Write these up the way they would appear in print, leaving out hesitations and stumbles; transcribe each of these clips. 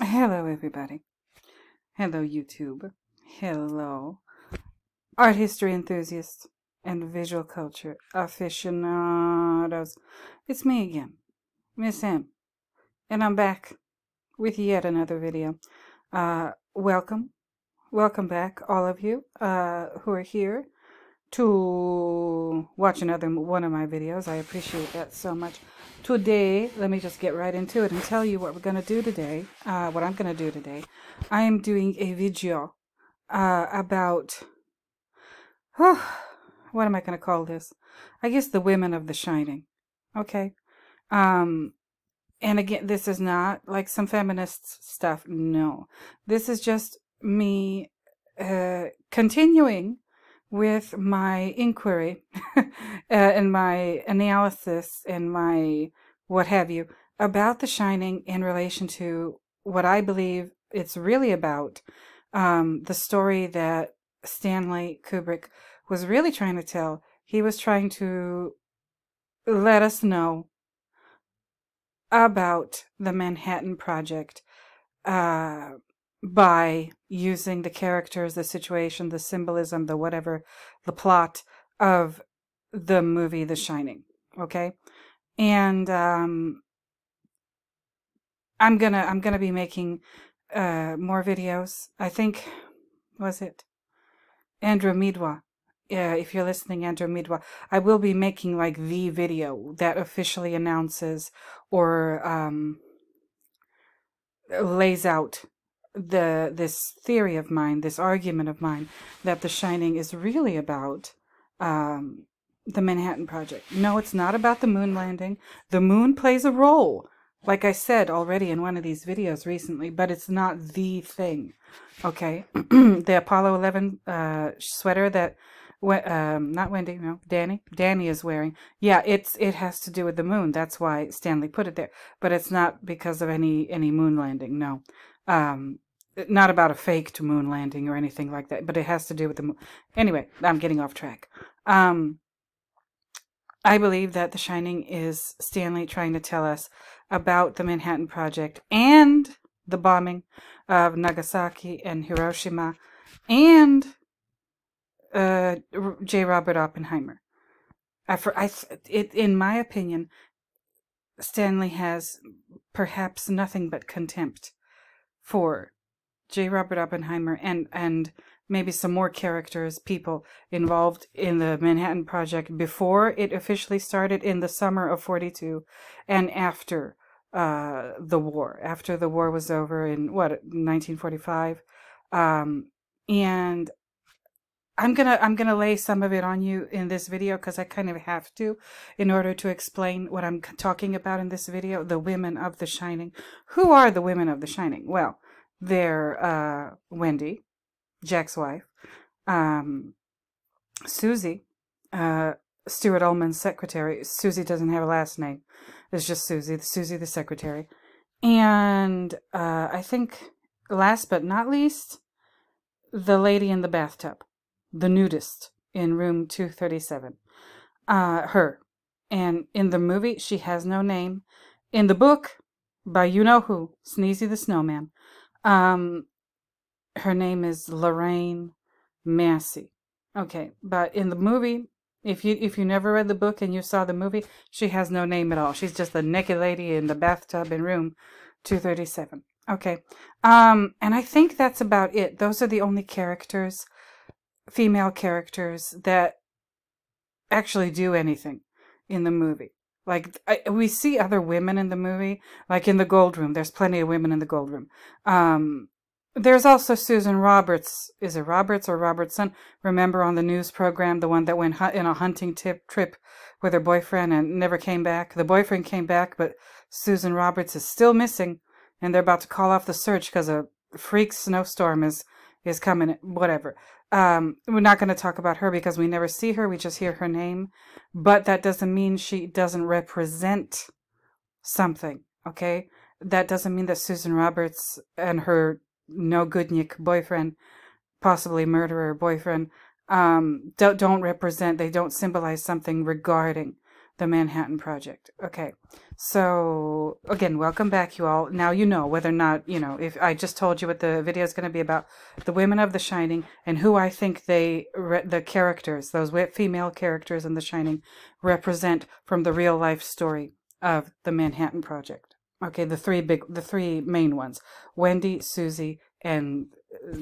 Hello, everybody. Hello, YouTube. Hello, art history enthusiasts and visual culture aficionados. It's me again, Miss M, and I'm back with yet another video. Welcome back, all of you who are here to watch another one of my videos. I appreciate that so much. Today, let me just get right into it and tell you what we're going to do today. What I'm going to do today. I am doing a video about, what am I going to call this? I guess the women of The Shining. Okay. And again, this is not like some feminist stuff. No. This is just me continuing with my inquiry and my analysis and my what have you about The Shining in relation to what I believe it's really about, the story that Stanley Kubrick was really trying to tell. He was trying to let us know about the Manhattan Project by using the characters, the situation, the symbolism, the whatever, the plot of the movie The Shining. Okay? And I'm gonna be making more videos. I think, was it Andromeda? Yeah, if you're listening, Andromeda, I will be making like the video that officially announces or lays out this theory of mine, this argument of mine, that The Shining is really about the Manhattan Project. No, it's not about the moon landing. The moon plays a role, like I said already in one of these videos recently, but it's not the thing. Okay, the Apollo 11 sweater that not Wendy, no, Danny is wearing. Yeah, it has to do with the moon. That's why Stanley put it there. But it's not because of any moon landing. No, not about a faked moon landing or anything like that. But it has to do with the moon. Anyway, I'm getting off track. I believe that The Shining is Stanley trying to tell us about the Manhattan Project and the bombing of Nagasaki and Hiroshima and J. Robert Oppenheimer. In my opinion, Stanley has perhaps nothing but contempt for J. Robert Oppenheimer and maybe some more characters, people involved in the Manhattan Project before it officially started in the summer of '42 and after the war. After the war was over in, 1945? And I'm gonna lay some of it on you in this video because I kind of have to in order to explain what I'm talking about in this video. The women of The Shining. Who are the women of The Shining? Well, they're Wendy, Jack's wife, Susie, Stuart Ullman's secretary. Susie doesn't have a last name. It's just Susie the secretary. And I think last but not least, the lady in the bathtub. The nudist in room 237. Her. And in the movie, she has no name. In the book, by you-know-who, Sneezy the Snowman, her name is Lorraine Massey. Okay, but in the movie, if you never read the book and you saw the movie, she has no name at all. She's just the naked lady in the bathtub in room 237. Okay, and I think that's about it. Those are the only characters, female characters, that actually do anything in the movie. Like, we see other women in the movie, like in the Gold Room. There's plenty of women in the Gold Room. There's also Susan Roberts. Is it Roberts or Robertson? Remember on the news program, the one that went in a hunting trip with her boyfriend and never came back? The boyfriend came back, but Susan Roberts is still missing, and they're about to call off the search because a freak snowstorm is coming. Whatever. We're not going to talk about her because we never see her. We just hear her name. But that doesn't mean she doesn't represent something, okay? That doesn't mean that Susan Roberts and her no-goodnik boyfriend, possibly murderer boyfriend, don't represent, they don't symbolize something regarding the Manhattan Project. Okay, so again, welcome back, you all. Now you know whether or not, if I just told you what the video is going to be about, the women of The Shining, and who I think the characters, those female characters in The Shining, represent from the real life story of the Manhattan Project. Okay, the three main ones: Wendy, Susie, and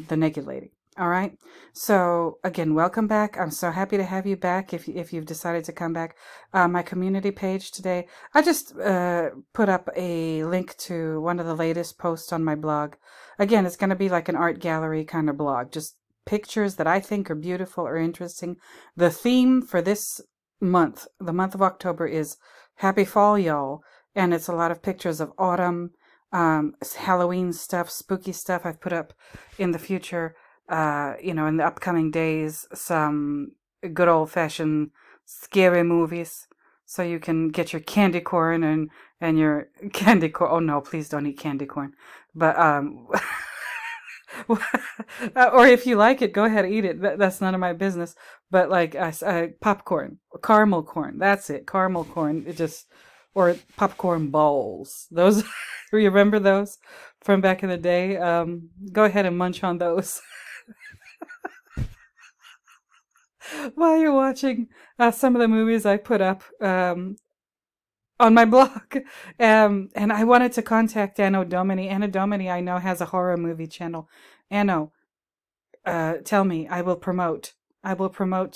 the naked lady. All right. So again, welcome back. I'm so happy to have you back. If you've decided to come back, my community page today, I just put up a link to one of the latest posts on my blog. Again, it's going to be like an art gallery kind of blog, just pictures that I think are beautiful or interesting. The theme for this month, the month of October, is Happy Fall, y'all, and it's a lot of pictures of autumn, Halloween stuff, spooky stuff. I've put up in the future. In the upcoming days, some good old-fashioned scary movies, so you can get your candy corn and your candy corn. Oh no, please don't eat candy corn. But or if you like it, go ahead and eat it. That's none of my business. But like popcorn, caramel corn. That's it, caramel corn. Or popcorn balls. Those, you remember those from back in the day? Go ahead and munch on those. While you're watching some of the movies I put up on my blog. And I wanted to contact Anno Domini. Anno Domini, I know, has a horror movie channel. Anno, tell me. I will promote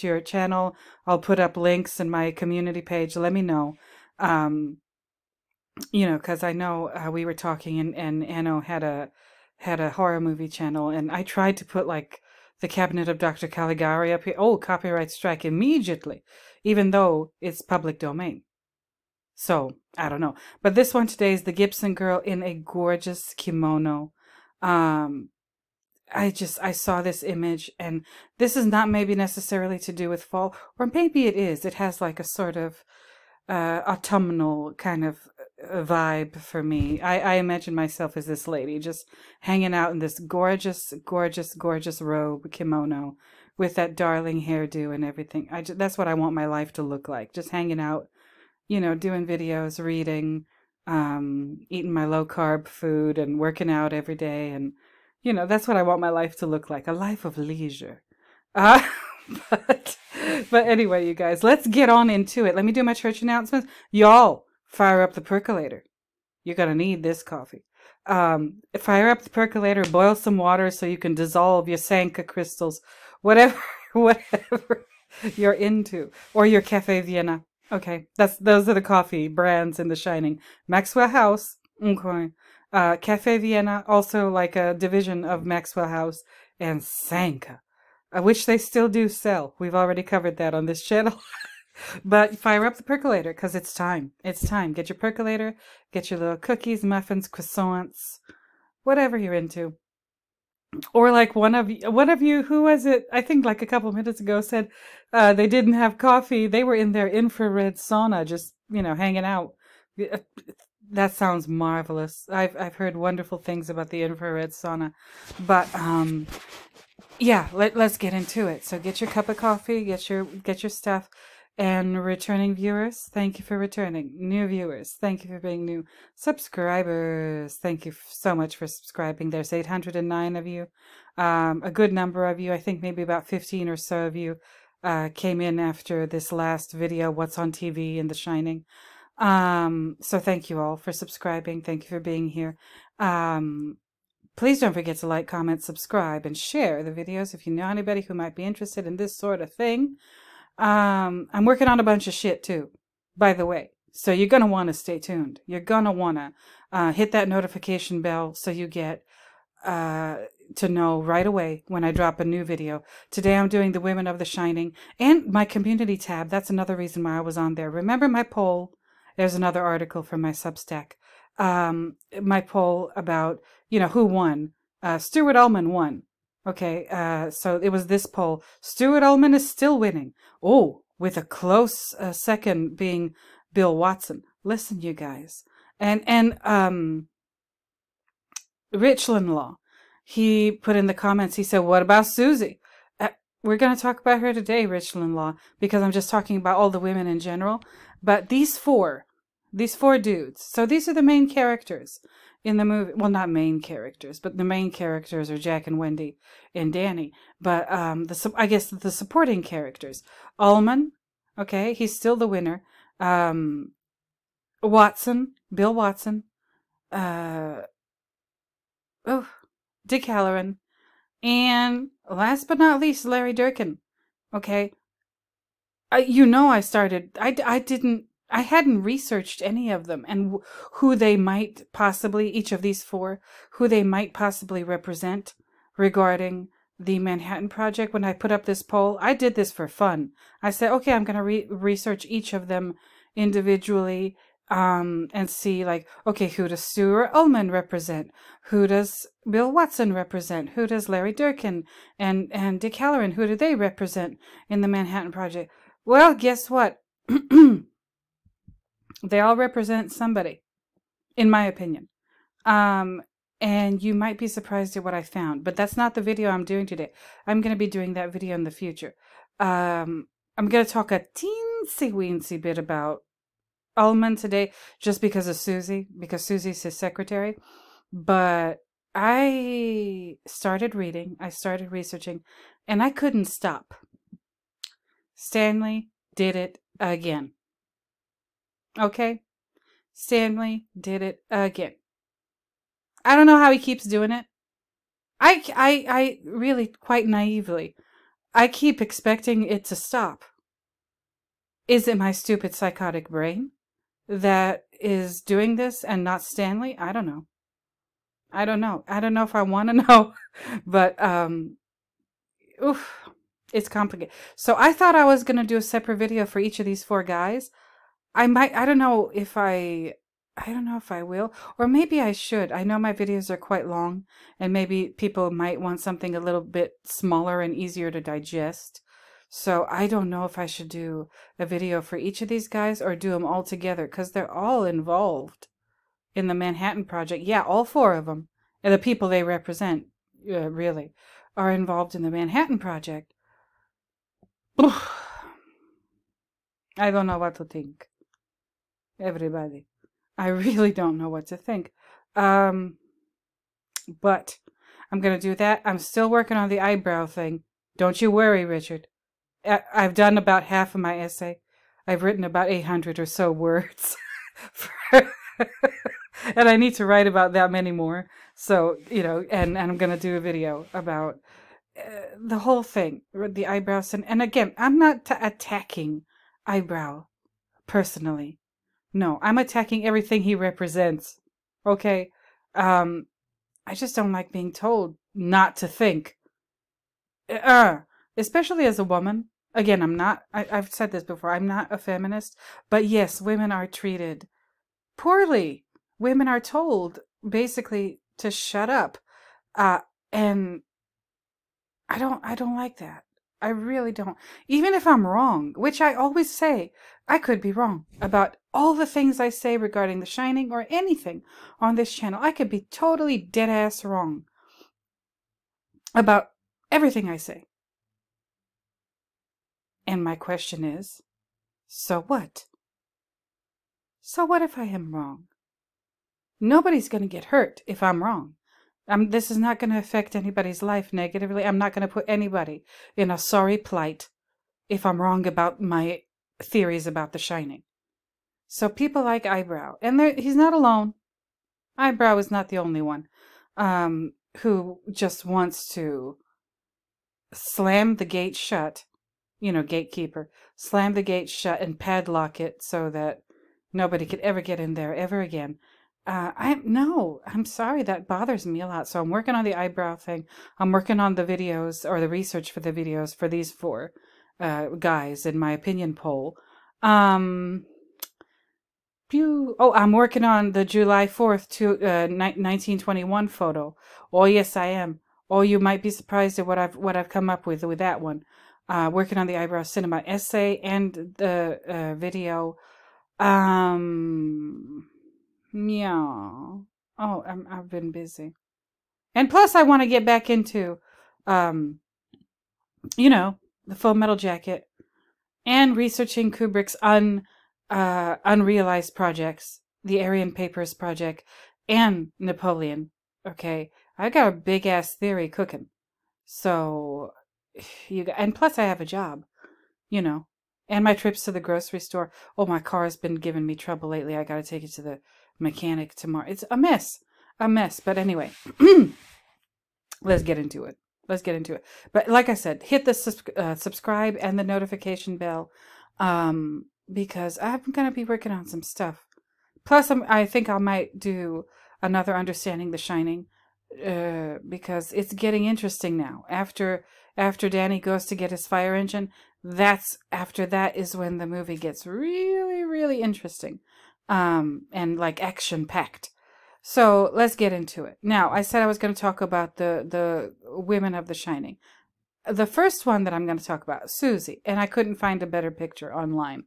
your channel. I'll put up links in my community page. Let me know. Because I know we were talking, and Anno had a horror movie channel, and I tried to put like The Cabinet of Dr. Caligari up here. Oh, copyright strike immediately, even though it's public domain. So I don't know. But this one today is the Gibson girl in a gorgeous kimono. I saw this image, and this is not maybe necessarily to do with fall, or maybe it is. It has like a sort of autumnal kind of vibe for me. I imagine myself as this lady just hanging out in this gorgeous, gorgeous, gorgeous robe, kimono, with that darling hairdo and everything. That's what I want my life to look like. Just hanging out, doing videos, reading, eating my low carb food and working out every day. And, that's what I want my life to look like. A life of leisure. But anyway, you guys, let's get on into it. Let me do my church announcements. Y'all, fire up the percolator. You're going to need this coffee. Fire up the percolator, boil some water so you can dissolve your Sanka crystals, whatever you're into, or your Cafe Vienna. Okay, those are the coffee brands in The Shining. Maxwell House, okay. Cafe Vienna, also like a division of Maxwell House, and Sanka, which they still do sell. We've already covered that on this channel. But fire up the percolator, because it's time. It's time. Get your percolator, get your little cookies, muffins, croissants, whatever you're into. Or like one of you, who was it? I think like a couple minutes ago said they didn't have coffee. They were in their infrared sauna, just, hanging out. That sounds marvelous. I've heard wonderful things about the infrared sauna. But yeah, let's get into it. So get your cup of coffee, get your stuff. And returning viewers, thank you for returning. New viewers, thank you for being new. Subscribers, thank you so much for subscribing. There's 809 of you. A good number of you, I think maybe about 15 or so of you, came in after this last video, What's on TV in The Shining. So thank you all for subscribing. Thank you for being here. Please don't forget to like, comment, subscribe, and share the videos if you know anybody who might be interested in this sort of thing. I'm working on a bunch of shit too, by the way. So you're going to want to stay tuned. You're going to want to hit that notification bell so you get to know right away when I drop a new video. Today I'm doing the Women of The Shining and my community tab. That's another reason why I was on there. Remember my poll? There's another article from my Substack. My poll about, who won. Stuart Ullman won. Okay, so it was this poll. Stuart Ullman is still winning. Oh, with a close second being Bill Watson. Listen, you guys. And Richland Law, he put in the comments, he said, what about Susie? We're going to talk about her today, Richland Law, because I'm just talking about all the women in general. But these four dudes. So these are the main characters in the movie. Well, not main characters, but the main characters are Jack and Wendy and Danny. But I guess the supporting characters. Ullman, okay, he's still the winner. Watson, Bill Watson. Dick Halloran. And last but not least, Larry Durkin. Okay. I hadn't researched any of them and who they might possibly, each of these four, who they might possibly represent regarding the Manhattan Project. When I put up this poll, I did this for fun. I said, okay, I'm going to research each of them individually, and see, like, okay, who does Stuart Ullman represent? Who does Bill Watson represent? Who does Larry Durkin and Dick Halloran, who do they represent in the Manhattan Project? Well, guess what? They all represent somebody, in my opinion. And you might be surprised at what I found, but that's not the video I'm doing today. I'm going to be doing that video in the future. I'm going to talk a teensy-weensy bit about Ullman today, just because of Susie, because Susie's his secretary. But I started reading, I started researching, and I couldn't stop. Stanley did it again. Okay? Stanley did it again. I don't know how he keeps doing it. I really, quite naively, I keep expecting it to stop. Is it my stupid psychotic brain that is doing this and not Stanley? I don't know. I don't know. I don't know if I want to know, but it's complicated. So I thought I was going to do a separate video for each of these four guys. I don't know if I will, or maybe I should. I know my videos are quite long, and maybe people might want something a little bit smaller and easier to digest. So I don't know if I should do a video for each of these guys or do them all together, because they're all involved in the Manhattan Project. Yeah, all four of them, and the people they represent, really, are involved in the Manhattan Project. I don't know what to think. Everybody. I really don't know what to think. But I'm going to do that. I'm still working on the eyebrow thing. Don't you worry, Richard. I've done about half of my essay. I've written about 800 or so words. And I need to write about that many more. So, and I'm going to do a video about the whole thing, the eyebrows. And again, I'm not attacking eyebrow personally. No, I'm attacking everything he represents. Okay? I just don't like being told not to think. Especially as a woman. Again, I've said this before, I'm not a feminist. But yes, women are treated poorly. Women are told, basically, to shut up. And I don't like that. I really don't. Even if I'm wrong, which I always say, I could be wrong about all the things I say regarding The Shining or anything on this channel. I could be totally dead-ass wrong about everything I say. And my question is, so what? So what if I am wrong? Nobody's going to get hurt if I'm wrong. This is not going to affect anybody's life negatively. I'm not going to put anybody in a sorry plight if I'm wrong about my theories about The Shining. So people like Eyebrow, and he's not alone. Eyebrow is not the only one who just wants to slam the gate shut, gatekeeper, slam the gate shut and padlock it so that nobody could ever get in there ever again. I'm sorry, that bothers me a lot. So I'm working on the eyebrow thing. I'm working on the videos, or the research for the videos for these four guys in my opinion poll. I'm working on the July 4th 1921 photo. Oh yes, I am. Oh, you might be surprised at what I've come up with that one. Working on the eyebrow cinema essay and the video. Yeah. Oh, I've been busy. And plus I want to get back into, the Full Metal Jacket and researching Kubrick's unrealized projects, the Aryan Papers project, and Napoleon. Okay, I got a big ass theory cooking. So, and plus I have a job, you know, and my trips to the grocery store. Oh, my car has been giving me trouble lately. I got to take it to the mechanic tomorrow. It's a mess. But anyway, let's get into it. But like I said, hit the subscribe and the notification bell, because I'm gonna be working on some stuff. Plus, I think I might do another Understanding the Shining, because it's getting interesting now. After Danny goes to get his fire engine, after that is when the movie gets really, really interesting, and like action packed. So let's get into it. Now, I said I was going to talk about the women of The Shining. The first one that I'm going to talk about, Susie, and I couldn't find a better picture online.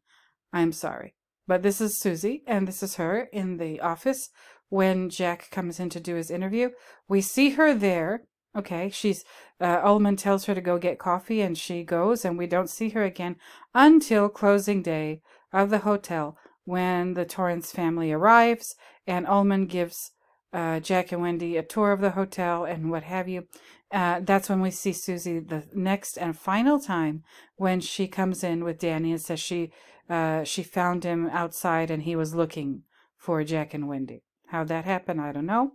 I'm sorry. But this is Susie, and this is her in the office when Jack comes in to do his interview. We see her there. Okay, Ullman tells her to go get coffee, and she goes, and we don't see her again until closing day of the hotel, when the Torrance family arrives, and Ullman gives Jack and Wendy a tour of the hotel and what have you. That's when we see Susie the next and final time, when she comes in with Danny and says she found him outside and he was looking for Jack and Wendy. How that happened, I don't know.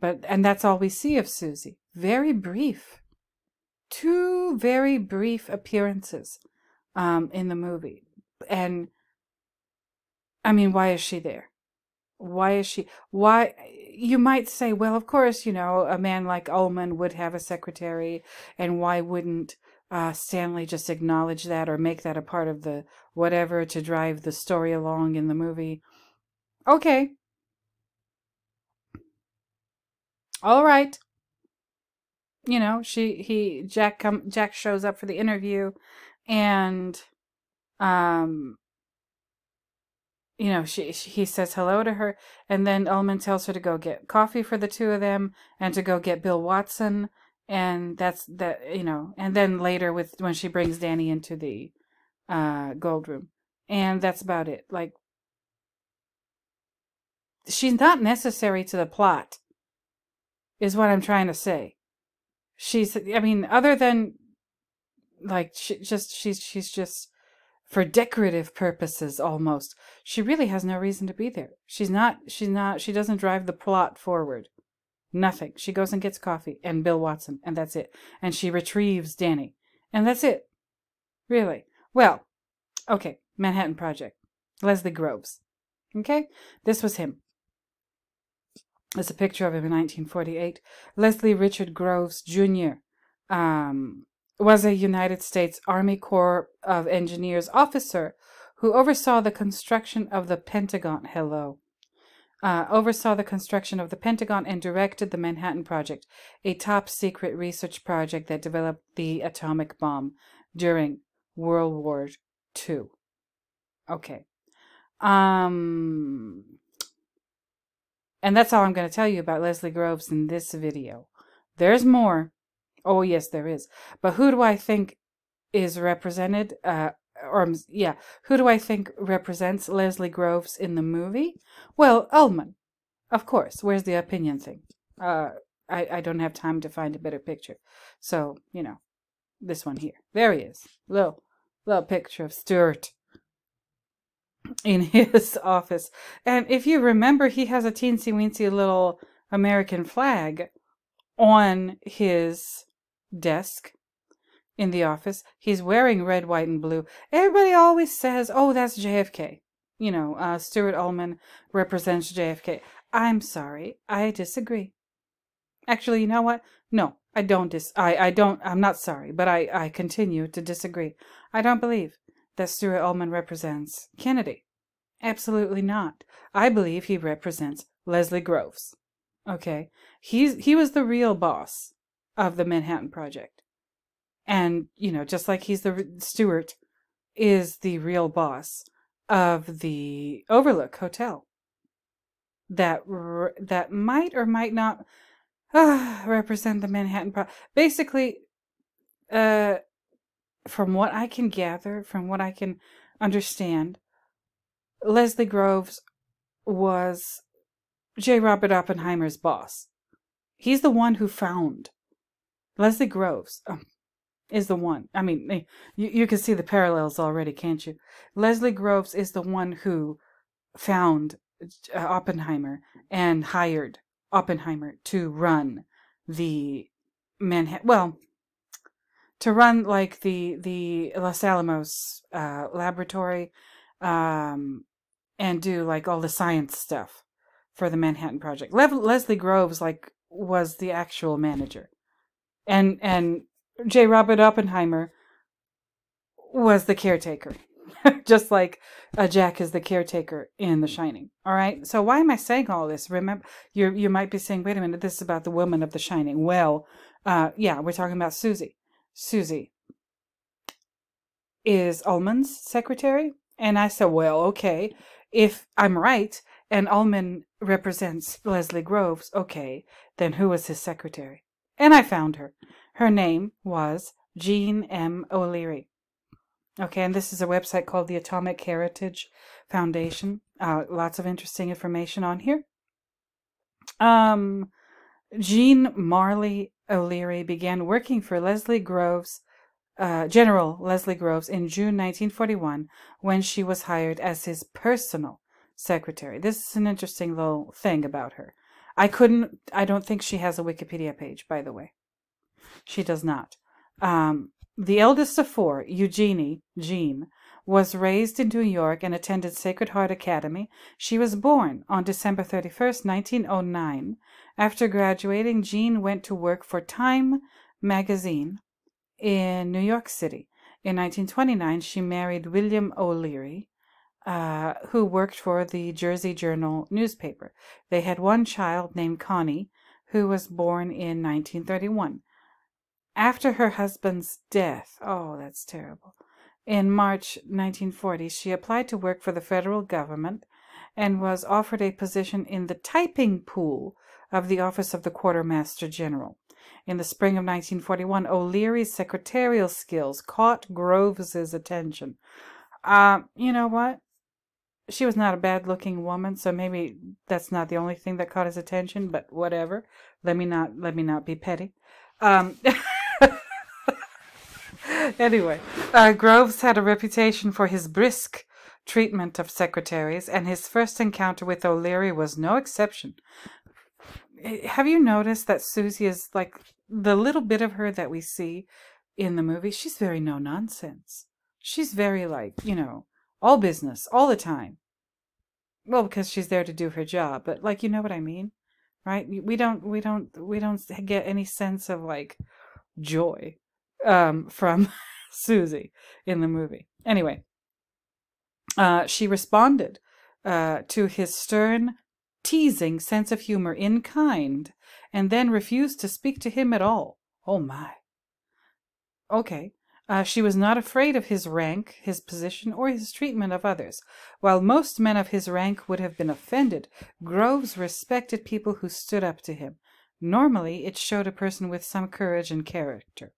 And that's all we see of Susie. Very brief. 2 very brief appearances in the movie. And I mean, why is she there? Why you might say, well, of course, a man like Ullman would have a secretary, and why wouldn't Stanley just acknowledge that or make that a part of the whatever to drive the story along in the movie? Okay. All right. Jack shows up for the interview, and he says hello to her, and then Ullman tells her to go get coffee for the 2 of them and to go get Bill Watson, and and then later when she brings Danny into the gold room, and that's about it. Like, she's not necessary to the plot, is what I'm trying to say. Other than like she's just for decorative purposes almost. She really has no reason to be there. She doesn't drive the plot forward. Nothing. She goes and gets coffee and Bill Watson, and that's it. And she retrieves Danny, and that's it. Really. Well, okay. Manhattan Project. Leslie Groves. Okay? This was him. There's a picture of him in 1948. Leslie Richard Groves Jr. Was a United States Army Corps of Engineers officer who oversaw the construction of the Pentagon. Oversaw the construction of the Pentagon and directed the Manhattan Project, a top-secret research project that developed the atomic bomb during World War II. Okay. And that's all I'm going to tell you about Leslie Groves in this video. There's more. Oh, yes, there is. But who do I think is represented? Who do I think represents Leslie Groves in the movie? Well, Ullman, of course. Where's the opinion thing? I don't have time to find a better picture. So, this one here. There he is. Little picture of Stuart in his office. And if you remember, he has a teensy-weensy little American flag on his desk in the office. He's wearing red, white, and blue. Everybody always says, oh, that's JFK. Stuart Ullman represents JFK. I'm sorry. I disagree. Actually, you know what? No, I don't. I'm not sorry, but I continue to disagree. I don't believe that Stuart Ullman represents Kennedy. Absolutely not. I believe he represents Leslie Groves. Okay? He was the real boss of the Manhattan Project. And, just like Stuart is the real boss of the Overlook Hotel. That might or might not represent the Manhattan Project. Basically, from what I can gather, from what I can understand, Leslie Groves was J. Robert Oppenheimer's boss. He's the one who found Leslie Groves. Is the one. I mean, you can see the parallels already, can't you? Leslie Groves is the one who found Oppenheimer and hired Oppenheimer to run the Manhattan. Well, to run like the Los Alamos laboratory, and do like all the science stuff for the Manhattan Project. Leslie Groves was the actual manager, and J. Robert Oppenheimer was the caretaker, just like Jack is the caretaker in The Shining. All right. So why am I saying all this? Remember, you might be saying, "Wait a minute, this is about the woman of The Shining." Well, yeah, we're talking about Susie. Susie is Ullman's secretary, and I said, "Well, okay, if I'm right, and Ullman represents Leslie Groves, okay, then who was his secretary?" And I found her. Her name was Jean M. O'Leary. Okay, and this is a website called the Atomic Heritage Foundation. Lots of interesting information on here. Jean Marley O'Leary began working for Leslie Groves, General Leslie Groves, in June 1941 when she was hired as his personal secretary. This is an interesting little thing about her. I don't think she has a Wikipedia page, by the way. She does not. The eldest of four, Jean, was raised in New York and attended Sacred Heart Academy. She was born on December 31st, 1909. After graduating, Jean went to work for Time magazine in New York City. In 1929, she married William O'Leary, who worked for the Jersey Journal newspaper. They had one child named Connie, who was born in 1931. After her husband's death, oh, that's terrible, in March 1940, she applied to work for the federal government and was offered a position in the typing pool of the Office of the Quartermaster General. In the spring of 1941, O'Leary's secretarial skills caught Groves's attention. You know what? She was not a bad-looking woman, so maybe that's not the only thing that caught his attention, but whatever. Let me not be petty. Anyway, Groves had a reputation for his brisk treatment of secretaries, and his first encounter with O'Leary was no exception. Have you noticed that Susie is like the little bit of her that we see in the movie? She's very no-nonsense. She's very all business, all the time. Well, because she's there to do her job, but you know what I mean, right? We don't get any sense of joy from Susie in the movie. Anyway, she responded to his stern, teasing sense of humor in kind, and then refused to speak to him at all. Oh my. Okay. She was not afraid of his rank, his position, or his treatment of others. While most men of his rank would have been offended, Groves respected people who stood up to him. Normally, it showed a person with some courage and character.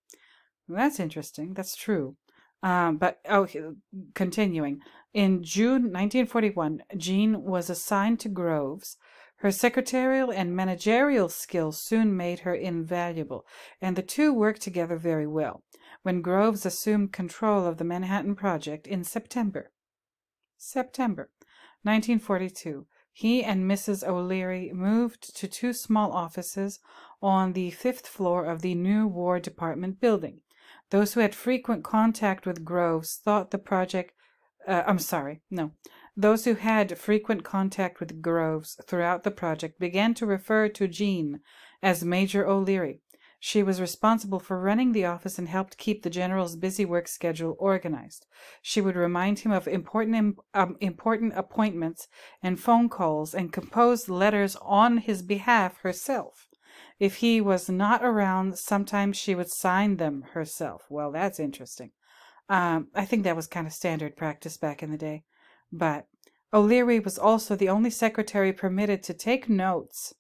That's interesting. That's true. Continuing. In June 1941, Jean was assigned to Groves. Her secretarial and managerial skills soon made her invaluable, and the two worked together very well. When Groves assumed control of the Manhattan Project in September 1942, he and Mrs. O'Leary moved to two small offices on the 5th floor of the new War Department building. Those who had frequent contact with Groves thought the project... Those who had frequent contact with Groves throughout the project began to refer to Jean as Major O'Leary. She was responsible for running the office and helped keep the general's busy work schedule organized. She would remind him of important appointments and phone calls and compose letters on his behalf herself. If he was not around, sometimes she would sign them herself. Well, that's interesting. I think that was kind of standard practice back in the day. But O'Leary was also the only secretary permitted to take notes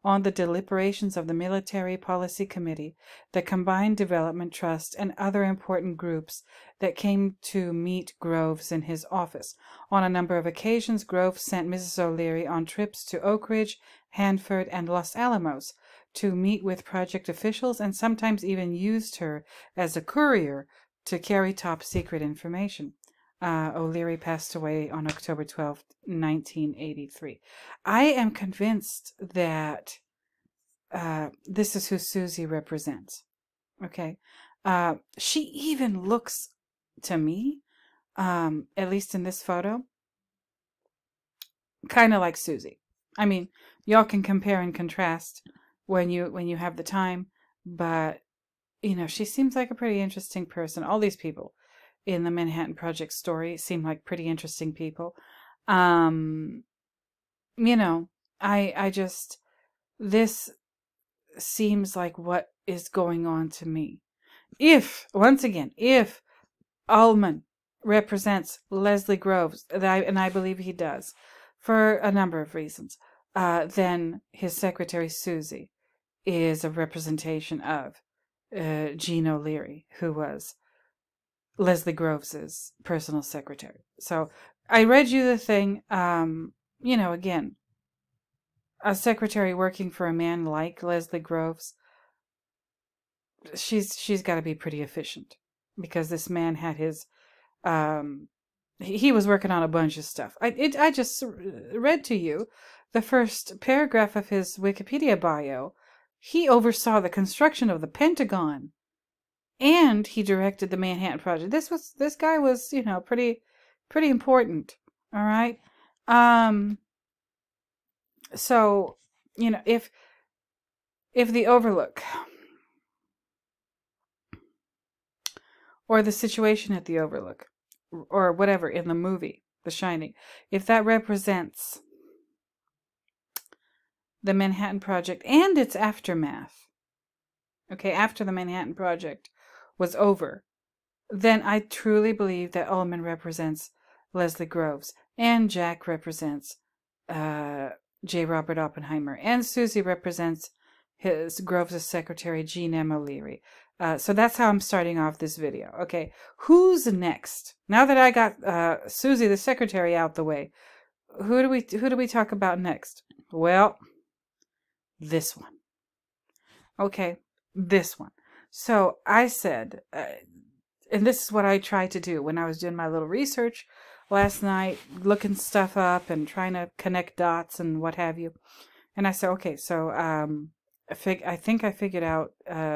on the deliberations of the Military Policy Committee, the Combined Development Trust, and other important groups that came to meet Groves in his office. On a number of occasions, Groves sent Mrs. O'Leary on trips to Oak Ridge, Hanford, and Los Alamos to meet with project officials, and sometimes even used her as a courier to carry top-secret information. O'Leary passed away on October 12th, 1983. I am convinced that this is who Susie represents. Okay. She even looks, to me, at least in this photo, kind of like Susie. I mean, y'all can compare and contrast when you have the time, but, you know, she seems like a pretty interesting person. All these people in the Manhattan Project story seem like pretty interesting people. You know, I just, this seems like what is going on to me. If, once again, if Ullman represents Leslie Groves, and I believe he does, for a number of reasons, then his secretary Susie is a representation of Jean O'Leary, who was Leslie Groves's personal secretary. So I read you the thing. You know, again, a secretary working for a man like Leslie Groves, she's got to be pretty efficient, because this man had his he was working on a bunch of stuff. I just read to you the first paragraph of his Wikipedia bio. He oversaw the construction of the Pentagon, and he directed the Manhattan Project. This guy was, you know, pretty important. All right. So, you know, if the Overlook, or the situation at the Overlook, or whatever in the movie The Shining, if that represents the Manhattan Project and its aftermath, okay, after the Manhattan Project was over, then I truly believe that Ullman represents Leslie Groves, and Jack represents J. Robert Oppenheimer, and Susie represents his Groves' secretary, Jean M. O'Leary. So that's how I'm starting off this video. Okay, who's next? Now that I got Susie, the secretary, out the way, who do we talk about next? Well, this one. Okay, this one. So I said, and this is what I tried to do when I was doing my little research last night, looking stuff up and trying to connect dots and what have you. And I said, okay, so I think I figured out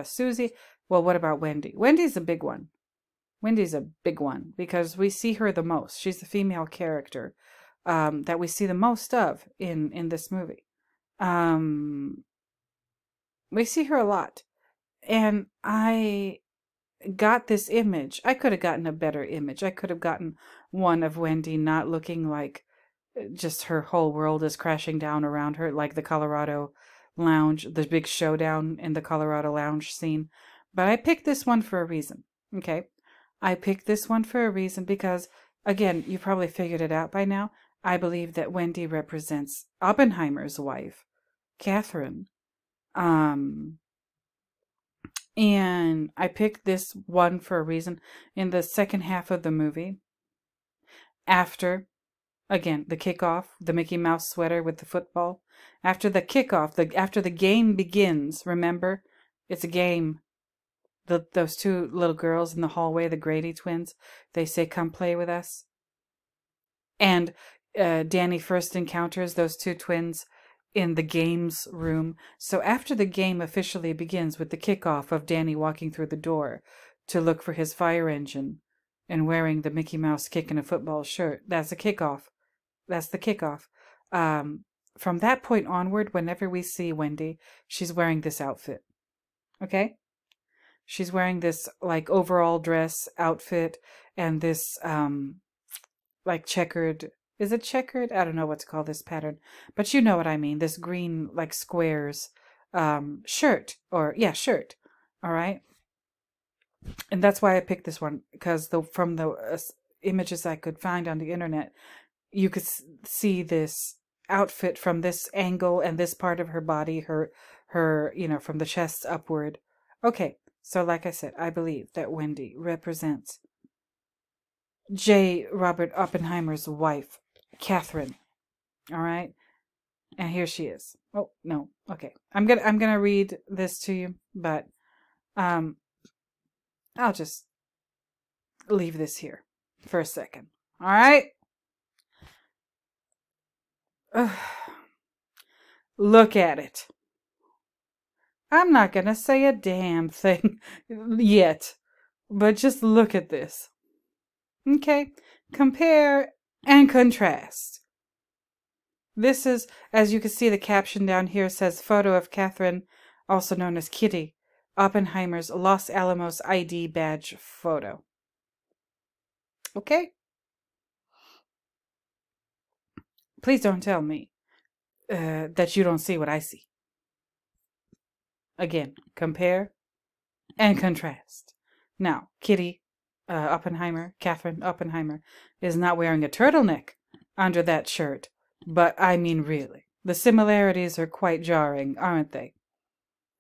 Susie. Well, what about Wendy? Wendy's a big one. Wendy's a big one because we see her the most. She's the female character that we see the most of in this movie. We see her a lot. And I got this image. I could have gotten a better image. I could have gotten one of Wendy not looking like just her whole world is crashing down around her, like the Colorado Lounge, the big showdown in the Colorado Lounge scene. But I picked this one for a reason. Okay? I picked this one for a reason because, again, you probably figured it out by now. I believe that Wendy represents Oppenheimer's wife, Catherine. And I picked this one for a reason. In the second half of the movie, after, again, the kickoff, the Mickey Mouse sweater with the football, after the kickoff, after the game begins, remember, it's a game. Those two little girls in the hallway, the Grady twins, they say, "Come play with us." And Danny first encounters those two twins in the games room. So after the game officially begins with the kickoff of Danny walking through the door to look for his fire engine and wearing the Mickey Mouse kicking a football shirt, that's the kickoff. That's the kickoff. From that point onward, whenever we see Wendy, she's wearing this outfit. Okay? She's wearing this like overall dress outfit and this like checkered, is it checkered? I don't know what to call this pattern, but you know what I mean. This green like squares shirt, or yeah, shirt. All right. And that's why I picked this one, because from the images I could find on the internet, you could see this outfit from this angle and this part of her body, her, from the chest upward. Okay, so like I said, I believe that Wendy represents J. Robert Oppenheimer's wife, Catherine. All right, and here she is. Oh no, okay. I'm gonna read this to you, but I'll just leave this here for a second. All right. Look at it. I'm not gonna say a damn thing yet, but just look at this. Okay, compare and contrast. This is, as you can see, the caption down here says photo of Catherine, also known as Kitty, Oppenheimer's Los Alamos ID badge photo. Okay? Please don't tell me that you don't see what I see. Again, compare and contrast. Now, Kitty Catherine Oppenheimer, is not wearing a turtleneck under that shirt, but I mean really. The similarities are quite jarring, aren't they?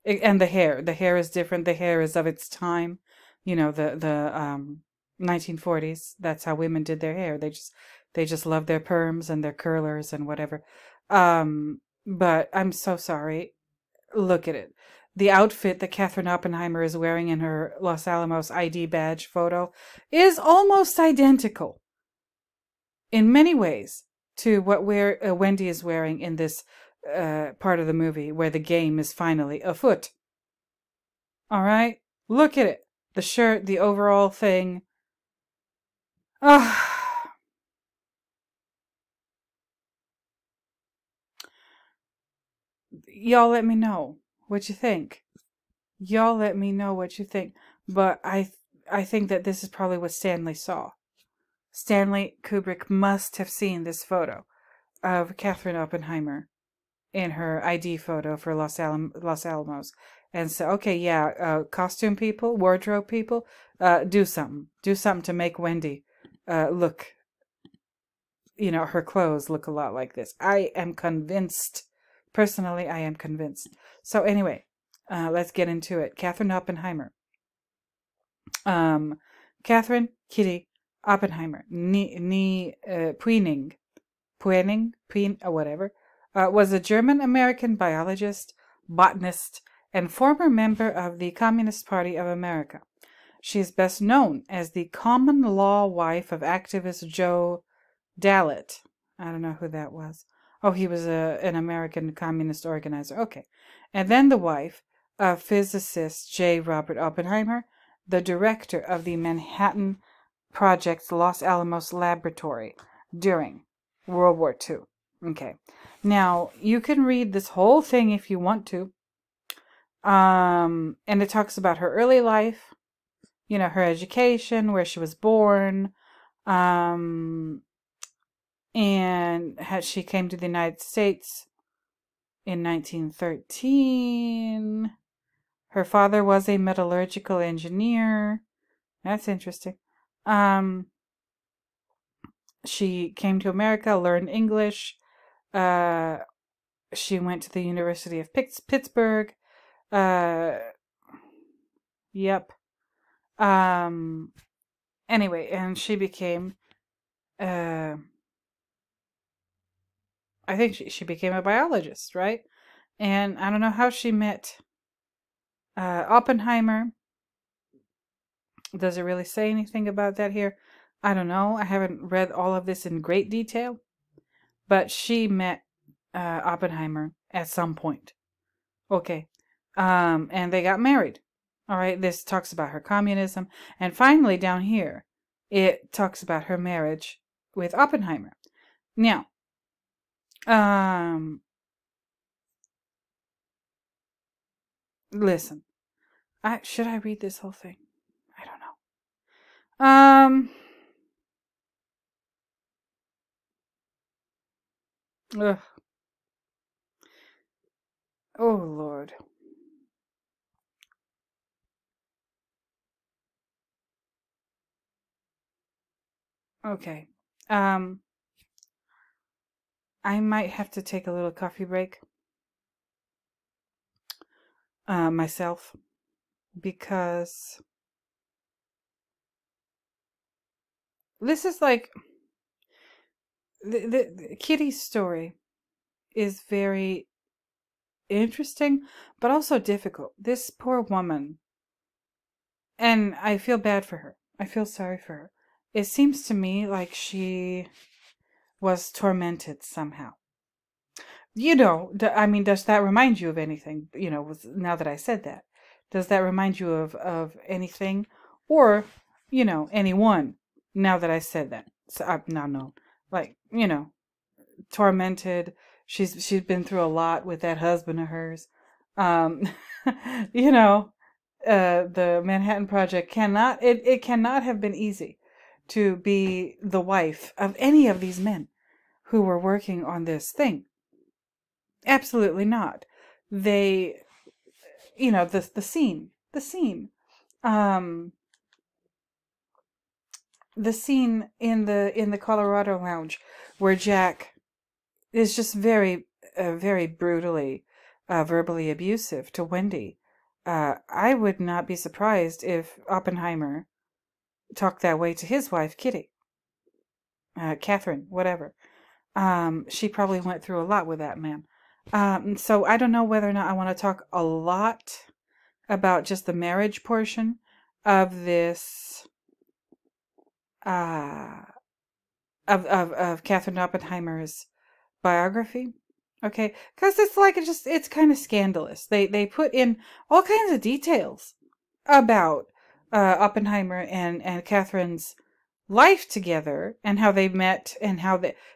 And the hair is different. The hair is of its time. The 1940s. That's how women did their hair. They just loved their perms and their curlers and whatever. But I'm so sorry. Look at it. The outfit that Catherine Oppenheimer is wearing in her Los Alamos ID badge photo is almost identical in many ways to what Wendy is wearing in this part of the movie where the game is finally afoot. All right? Look at it. The shirt, the overall thing. Y'all let me know what you think. Y'all let me know what you think. But I think that this is probably what Stanley saw. Stanley Kubrick must have seen this photo of Catherine Oppenheimer in her ID photo for Los Alamos. And so, okay, yeah, costume people, wardrobe people, do something. Do something to make Wendy look, her clothes look a lot like this. I am convinced. Personally, I am convinced. So anyway, let's get into it. Catherine Oppenheimer. Catherine Kitty Oppenheimer. Puening, whatever, was a German-American biologist, botanist, and former member of the Communist Party of America. She is best known as the common law wife of activist Joe Dallatt. I don't know who that was. Oh, he was an American communist organizer. Okay. And then the wife of physicist J. Robert Oppenheimer, the director of the Manhattan Project's Los Alamos Laboratory during World War II. Okay. Now, you can read this whole thing if you want to. And it talks about her early life, her education, where she was born, and how she came to the United States in 1913. Her father was a metallurgical engineer. That's interesting. She came to America, learned English. She went to the University of Pittsburgh. Yep. Anyway, and she became, I think she became a biologist, right? And I don't know how she met Oppenheimer. Does it really say anything about that here? I don't know. I haven't read all of this in great detail. But she met Oppenheimer at some point. Okay. And they got married. All right. This talks about her communism. And finally, down here, it talks about her marriage with Oppenheimer. Now, listen. Should I read this whole thing? I don't know. Ugh. Oh, Lord. Okay. I might have to take a little coffee break myself, because this is like the Kitty's story is very interesting, but also difficult. This poor woman, and I feel bad for her. I feel sorry for her. It seems to me like she was tormented somehow. I mean, does that remind you of anything? Now that I said that, does that remind you of anything, or anyone? Now that I said that, so no, like tormented. She's been through a lot with that husband of hers. Um, you know, the Manhattan Project it cannot have been easy to be the wife of any of these men who were working on this thing. Absolutely not. They, um, the scene in the Colorado Lounge where Jack is just very, very brutally, verbally abusive to Wendy. I would not be surprised if Oppenheimer talked that way to his wife, Kitty, Catherine, whatever. She probably went through a lot with that man. So I don't know whether or not I want to talk a lot about just the marriage portion of this, of Catherine Oppenheimer's biography. Okay, because it's kind of scandalous. They put in all kinds of details about Oppenheimer and Catherine's life together, and how they met, and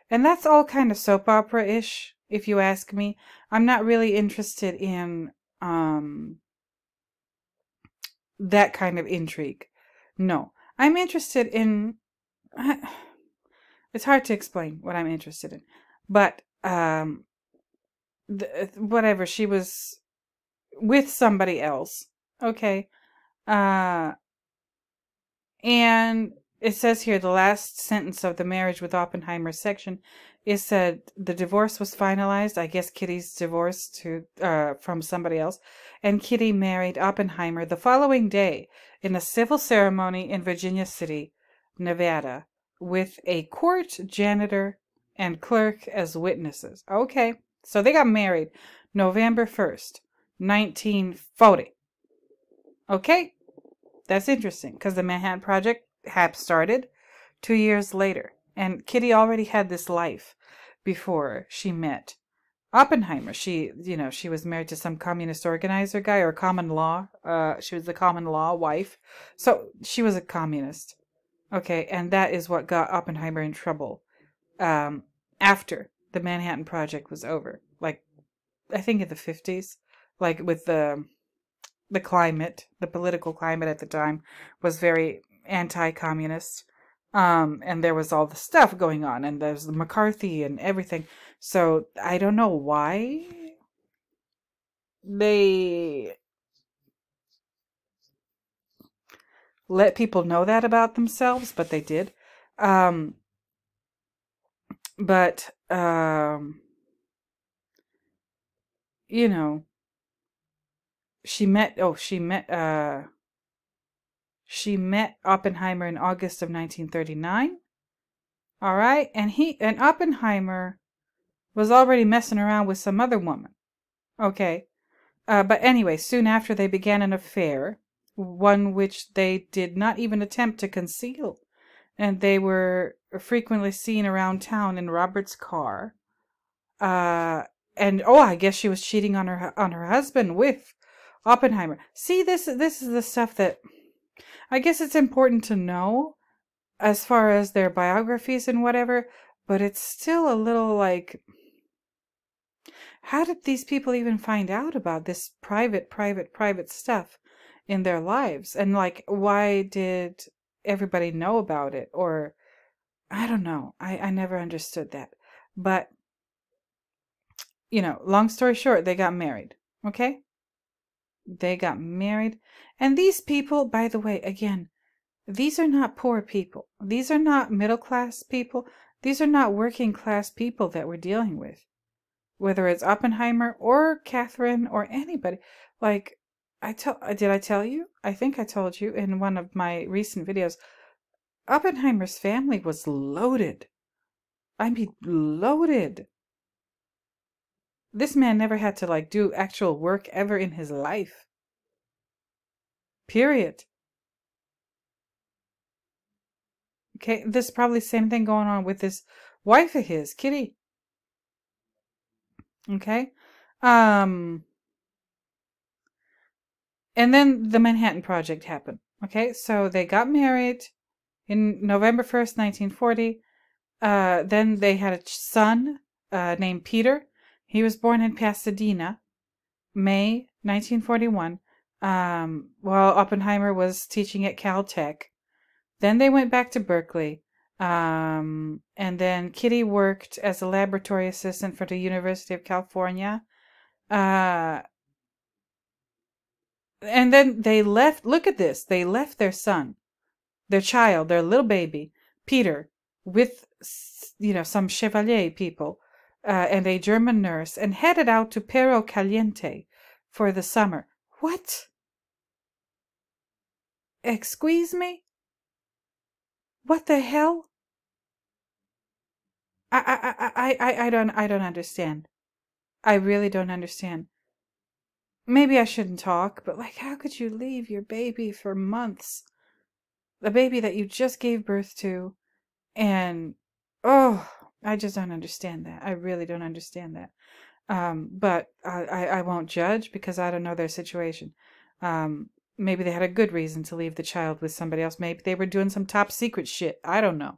that's all kind of soap opera-ish, if you ask me. I'm not really interested in that kind of intrigue. No, I'm interested in it's hard to explain what I'm interested in, but whatever, she was with somebody else, okay, and it says here, the last sentence of the marriage with Oppenheimer section is said the divorce was finalized. I guess Kitty's divorced from somebody else, and Kitty married Oppenheimer the following day in a civil ceremony in Virginia City, Nevada, with a court janitor and clerk as witnesses. Okay, so they got married November 1st, 1940. Okay, that's interesting, because the Manhattan Project had started 2 years later, and Kitty already had this life before she met Oppenheimer. She was married to some communist organizer guy, or common law. She was the common law wife, so she was a communist. Okay, and that is what got Oppenheimer in trouble after the Manhattan Project was over. Like, I think in the 50s, like with the climate, the political climate at the time was very anti-communist. And there was all the stuff going on, and there's the McCarthy and everything. So I don't know why they let people know that about themselves, but they did. But she met Oppenheimer in August of 1939. All right, and Oppenheimer was already messing around with some other woman. Okay, but anyway, soon after they began an affair, one which they did not even attempt to conceal, and they were frequently seen around town in Robert's car. And I guess she was cheating on her husband with Oppenheimer. See, this is the stuff that I guess it's important to know as far as their biographies and whatever, but it's still a little like, how did these people even find out about this private stuff in their lives? And like, why did everybody know about it? Or, I don't know. I never understood that. But, long story short, they got married. Okay? They got married. And these people, by the way, again, these are not poor people. These are not middle-class people. These are not working class people that we're dealing with. Whether it's Oppenheimer or Catherine or anybody. Like, did I tell you? I think I told you in one of my recent videos. Oppenheimer's family was loaded. I mean, loaded. This man never had to, like, do actual work ever in his life. Period. Okay, this is probably the same thing going on with this wife of his, Kitty. Okay? And then the Manhattan Project happened. Okay, so they got married in November 1st, 1940. Then they had a son named Peter. He was born in Pasadena, May 1941, while Oppenheimer was teaching at Caltech. Then they went back to Berkeley. And then Kitty worked as a laboratory assistant for the University of California. And then they left, look at this, they left their son, their child, their little baby, Peter, with, some Chevalier people and a German nurse, and headed out to Perro Caliente for the summer. What? Excuse me? What the hell? I don't understand. I really don't understand. Maybe I shouldn't talk, but like, how could you leave your baby for months? The baby that you just gave birth to, and I just don't understand that. I really don't understand that. But I won't judge because I don't know their situation. Maybe they had a good reason to leave the child with somebody else. Maybe they were doing some top secret shit. I don't know.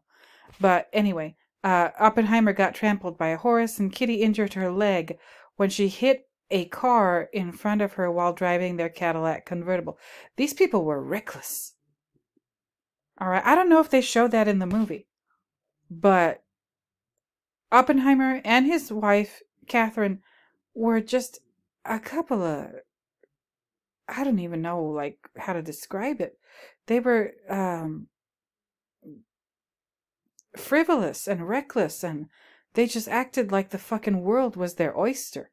But anyway, Oppenheimer got trampled by a horse, and Kitty injured her leg when she hit a car in front of her while driving their Cadillac convertible. These people were reckless. All right, I don't know if they showed that in the movie, but Oppenheimer and his wife, Catherine, were just a couple of, I don't even know, like, how to describe it. They were frivolous and reckless, and they just acted like the fucking world was their oyster.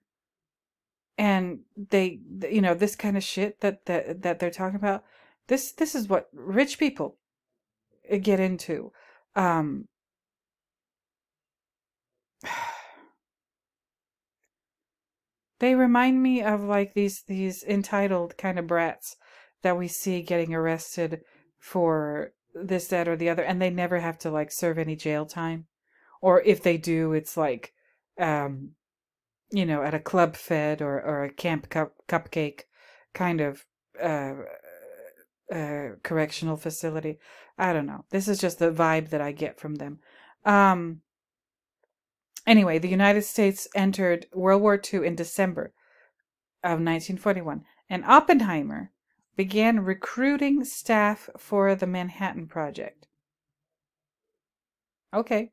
And they, this kind of shit that they're talking about, this is what rich people get into. They remind me of like these entitled kind of brats that we see getting arrested for this, that, or the other, and they never have to like serve any jail time. Or if they do, it's like, at a club fed or a camp cupcake kind of correctional facility. I don't know. This is just the vibe that I get from them. Anyway, the United States entered World War II in December of 1941, and Oppenheimer began recruiting staff for the Manhattan Project. Okay.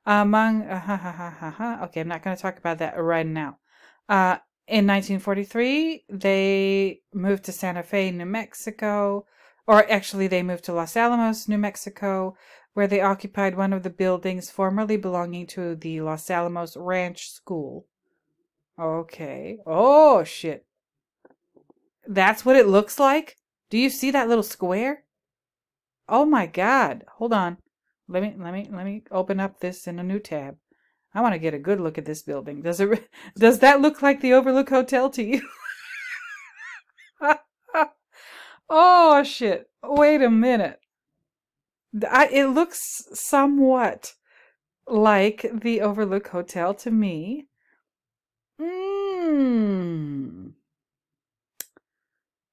Okay, I'm not going to talk about that right now. In 1943, they moved to Santa Fe, New Mexico, or actually they moved to Los Alamos, New Mexico, where they occupied one of the buildings formerly belonging to the Los Alamos Ranch School. Okay. Oh, shit. That's what it looks like? Do you see that little square? Oh my God. Hold on. Let me open up this in a new tab. I want to get a good look at this building. Does that look like the Overlook Hotel to you? Oh shit. Wait a minute. It looks somewhat like the Overlook Hotel to me.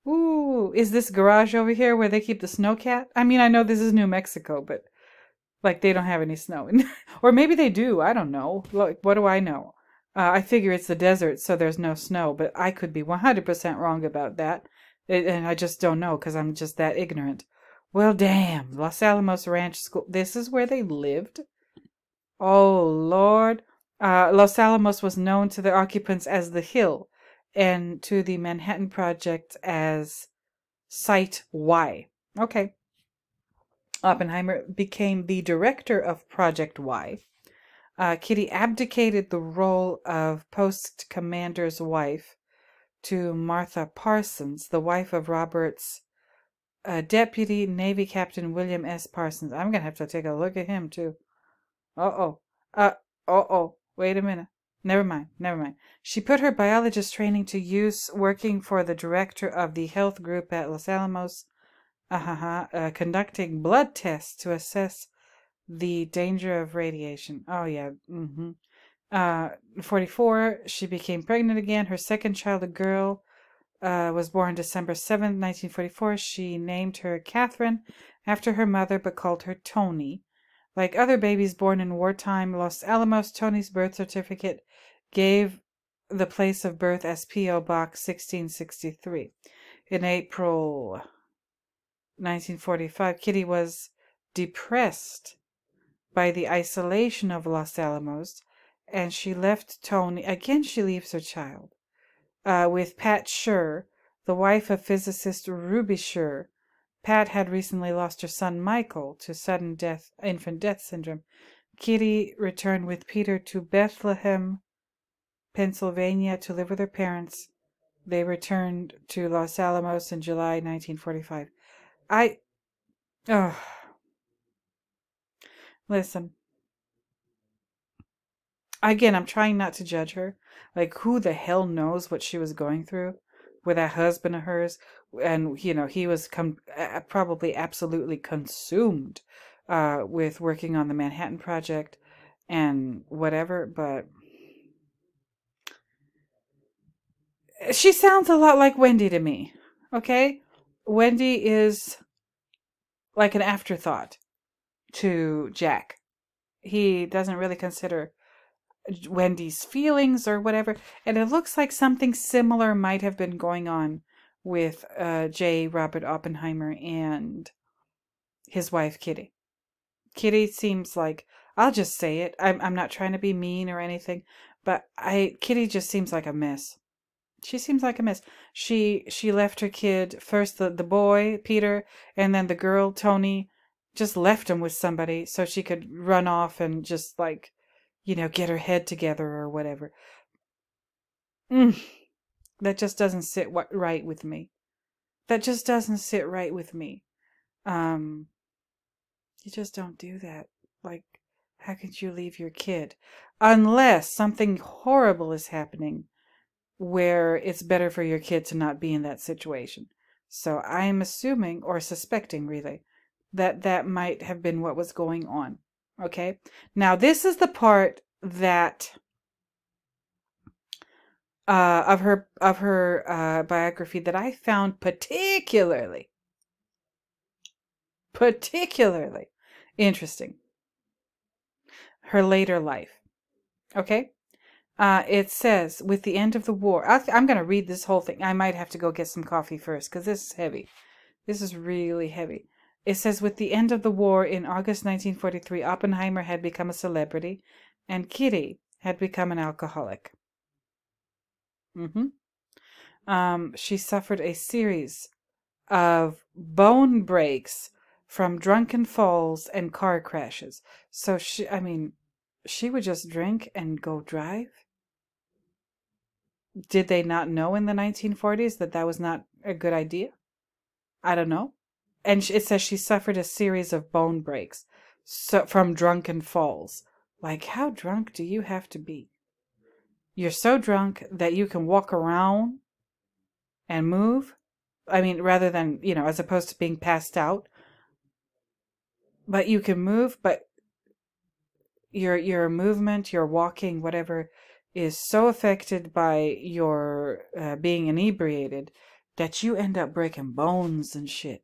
Ooh, is this garage over here where they keep the snowcat? I mean, I know this is New Mexico, but like they don't have any snow. Or maybe they do. I don't know. Like, what do I know? I figure it's the desert, so there's no snow, but I could be 100% wrong about that. And I just don't know because I'm just that ignorant. Well, damn. Los Alamos Ranch School. This is where they lived? Oh, Lord. Los Alamos was known to their occupants as the Hill, and to the Manhattan Project as Site Y. Okay. Oppenheimer became the director of Project Y. Kitty abdicated the role of post commander's wife to Martha Parsons, the wife of Robert's Deputy Navy Captain William S. Parsons. I'm going to have to take a look at him, too. Uh-oh. Uh-oh. Wait a minute. Never mind. Never mind. She put her biologist training to use working for the director of the health group at Los Alamos, conducting blood tests to assess the danger of radiation. Oh, yeah. 44, she became pregnant again. Her second child, a girl, was born December 7th, 1944. She named her Catherine after her mother, but called her Tony. Like other babies born in wartime, Los Alamos, Tony's birth certificate gave the place of birth as P.O. Box 1663. In April 1945, Kitty was depressed by the isolation of Los Alamos, and she left Tony. Again, she leaves her child with Pat Scher, the wife of physicist Ruby Scher. Pat had recently lost her son Michael to sudden death, infant death syndrome. Kitty returned with Peter to Bethlehem, Pennsylvania, to live with her parents. They returned to Los Alamos in July 1945. Listen. Again, I'm trying not to judge her. Like, who the hell knows what she was going through with that husband of hers? And, you know, he was probably absolutely consumed with working on the Manhattan Project and whatever. But she sounds a lot like Wendy to me. Okay? Wendy is like an afterthought to Jack. He doesn't really consider Wendy's feelings or whatever, and it looks like something similar might have been going on with J. Robert Oppenheimer and his wife Kitty. Kitty seems like, I'll just say it, I'm not trying to be mean or anything, but Kitty just seems like a mess. She seems like a mess. She left her kid, first the boy Peter, and then the girl Tony, just left him with somebody so she could run off and just like, you know, get her head together or whatever. That just doesn't sit right with me. That just doesn't sit right with me. You just don't do that. Like, how could you leave your kid? Unless something horrible is happening where it's better for your kid to not be in that situation. So I'm assuming, or suspecting really, that might have been what was going on. Okay? Now, this is the part that of her biography that I found particularly interesting. Her later life. Okay? It says, with the end of the war, I'm going to read this whole thing. I might have to go get some coffee first, because this is heavy. This is really heavy. It says, with the end of the war in August 1943, Oppenheimer had become a celebrity, and Kitty had become an alcoholic. She suffered a series of bone breaks from drunken falls and car crashes. So she would just drink and go drive. Did they not know in the 1940s that was not a good idea? I don't know. And it says she suffered a series of bone breaks from drunken falls. Like, how drunk do you have to be? You're so drunk that you can walk around and move. I mean, rather than, you know, as opposed to being passed out. But you can move, but your movement, your walking, whatever, is so affected by your being inebriated that you end up breaking bones and shit.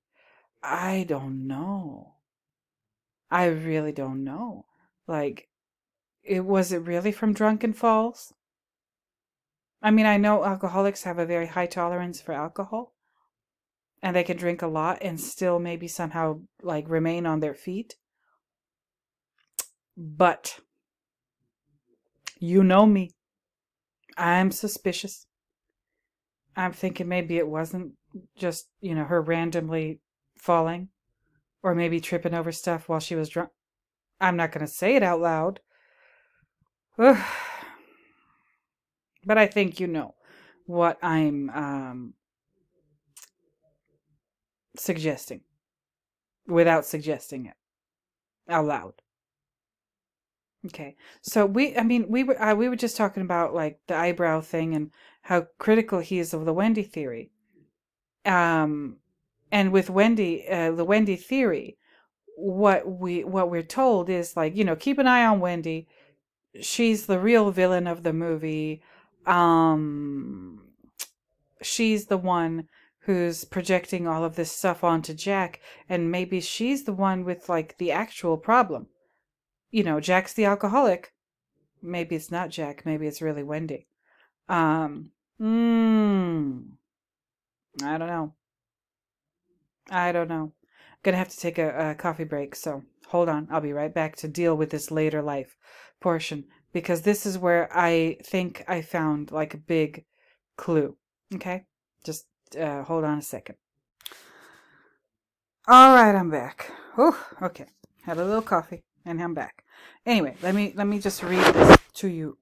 I don't know. I really don't know. Like, was it really from drunken falls? I mean, I know alcoholics have a very high tolerance for alcohol, and they can drink a lot and still maybe somehow like remain on their feet. But you know me. I'm suspicious. I'm thinking maybe it wasn't just, you know, her randomly falling or maybe tripping over stuff while she was drunk. I'm not going to say it out loud, But I think you know what I'm suggesting without suggesting it out loud. Okay. So we were just talking about like the eyebrow thing and how critical he is of the Wendy theory. And with Wendy, the Wendy theory, what we're told is like, you know, keep an eye on Wendy. She's the real villain of the movie. Um, she's the one who's projecting all of this stuff onto Jack, and maybe she's the one with like the actual problem. You know, Jack's the alcoholic. Maybe it's not Jack. Maybe it's really Wendy. Um, mm, I don't know. I don't know. I'm gonna have to take a coffee break, so hold on. I'll be right back to deal with this later life portion because this is where I think I found like a big clue. Okay? Just hold on a second. All right, I'm back. Whew, okay. Had a little coffee and I'm back. Anyway, let me just read this to you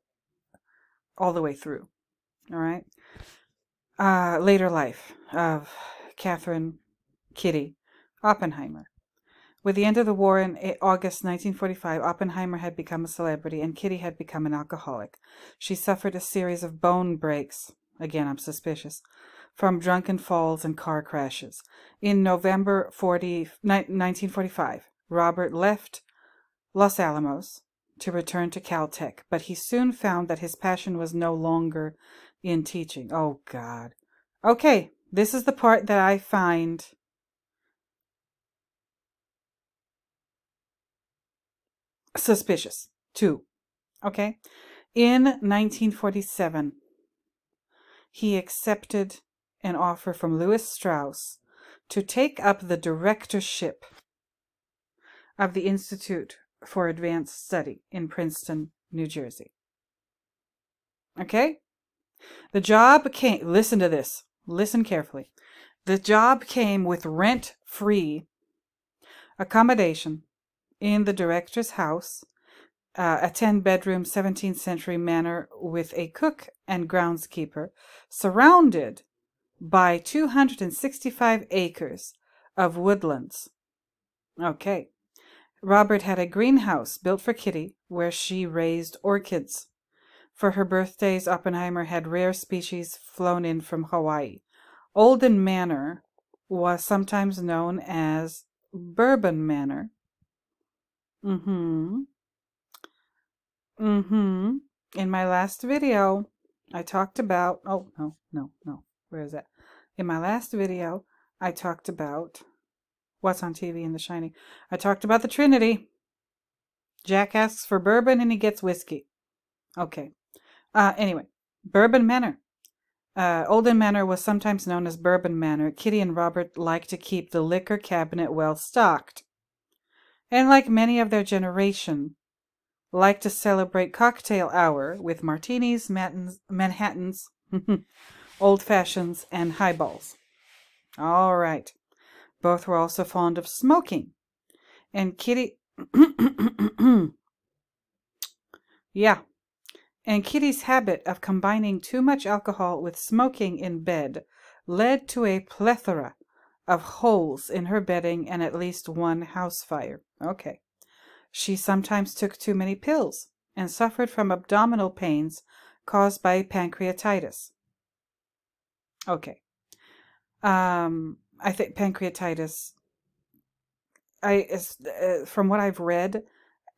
all the way through. All right? Later life of Catherine Kitty Oppenheimer. With the end of the war in August 1945, Oppenheimer had become a celebrity and Kitty had become an alcoholic. She suffered a series of bone breaks. Again, I'm suspicious. From drunken falls and car crashes. In November 1945, Robert left Los Alamos to return to Caltech, but he soon found that his passion was no longer in teaching. Oh, God. Okay, this is the part that I find suspicious, too. Okay? In 1947, he accepted an offer from Louis Strauss to take up the directorship of the Institute for Advanced Study in Princeton, New Jersey. Okay? The job came, listen to this, listen carefully. The job came with rent-free accommodation in the director's house, a 10-bedroom 17th century manor with a cook and groundskeeper, surrounded by 265 acres of woodlands. Okay. Robert had a greenhouse built for Kitty where she raised orchids. For her birthdays, Oppenheimer had rare species flown in from Hawaii. Olden Manor was sometimes known as Bourbon Manor. In my last video, I talked about... Oh, no. Where is that? In my last video, I talked about what's on TV in The Shining. I talked about the Trinity. Jack asks for bourbon and he gets whiskey. Okay. Anyway, Bourbon Manor. Olden Manor was sometimes known as Bourbon Manor. Kitty and Robert liked to keep the liquor cabinet well stocked. And like many of their generation, liked to celebrate cocktail hour with martinis, Manhattans, old fashions, and highballs. All right. Both were also fond of smoking. And Kitty... yeah. And Kitty's habit of combining too much alcohol with smoking in bed led to a plethora of holes in her bedding and at least one house fire. Okay. She sometimes took too many pills and suffered from abdominal pains caused by pancreatitis. Okay. I think pancreatitis, from what I've read,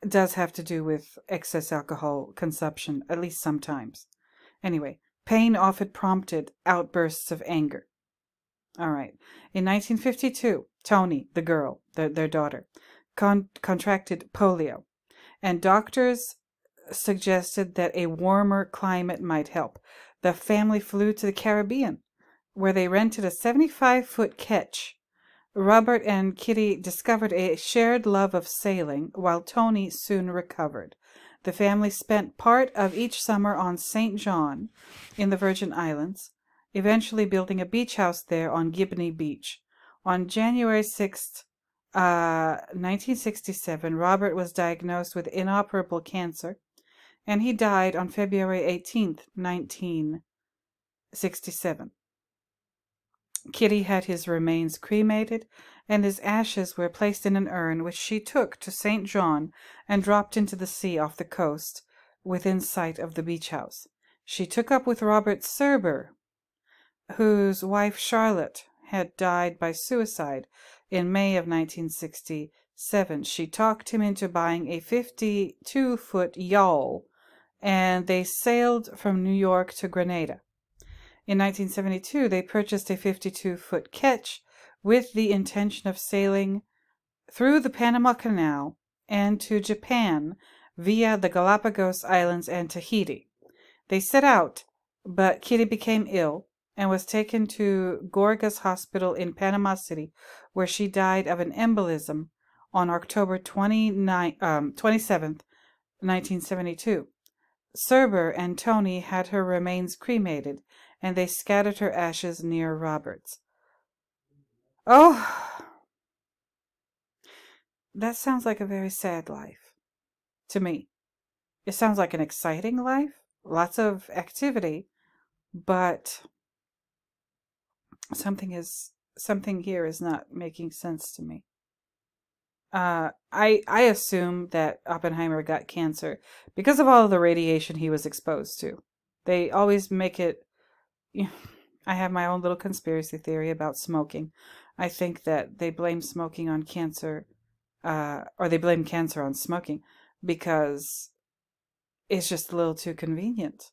does have to do with excess alcohol consumption, at least sometimes. Anyway, pain often prompted outbursts of anger. All right. In 1952, Tony, the girl, their daughter, contracted polio, and doctors suggested that a warmer climate might help. The family flew to the Caribbean, where they rented a 75-foot ketch. Robert and Kitty discovered a shared love of sailing, while Tony soon recovered. The family spent part of each summer on St. John in the Virgin Islands, eventually building a beach house there on Gibney Beach. On January 6th, 1967, Robert was diagnosed with inoperable cancer, and he died on February 18th, 1967. Kitty had his remains cremated, and his ashes were placed in an urn, which she took to St. John and dropped into the sea off the coast, within sight of the beach house. She took up with Robert Serber, whose wife Charlotte had died by suicide in May of 1967. She talked him into buying a 52-foot yawl, and they sailed from New York to Grenada. In 1972, they purchased a 52-foot ketch with the intention of sailing through the Panama Canal and to Japan via the Galapagos Islands and Tahiti. They set out, but Kitty became ill and was taken to Gorgas Hospital in Panama City, where she died of an embolism on October 27th, 1972. Serber and Tony had her remains cremated, and they scattered her ashes near Roberts. Oh, that sounds like a very sad life to me. It sounds like an exciting life, lots of activity, but something here is not making sense to me. I assume that Oppenheimer got cancer because of all of the radiation he was exposed to. They always make it. I have my own little conspiracy theory about smoking. I think that they blame smoking on cancer, or they blame cancer on smoking because it's just a little too convenient.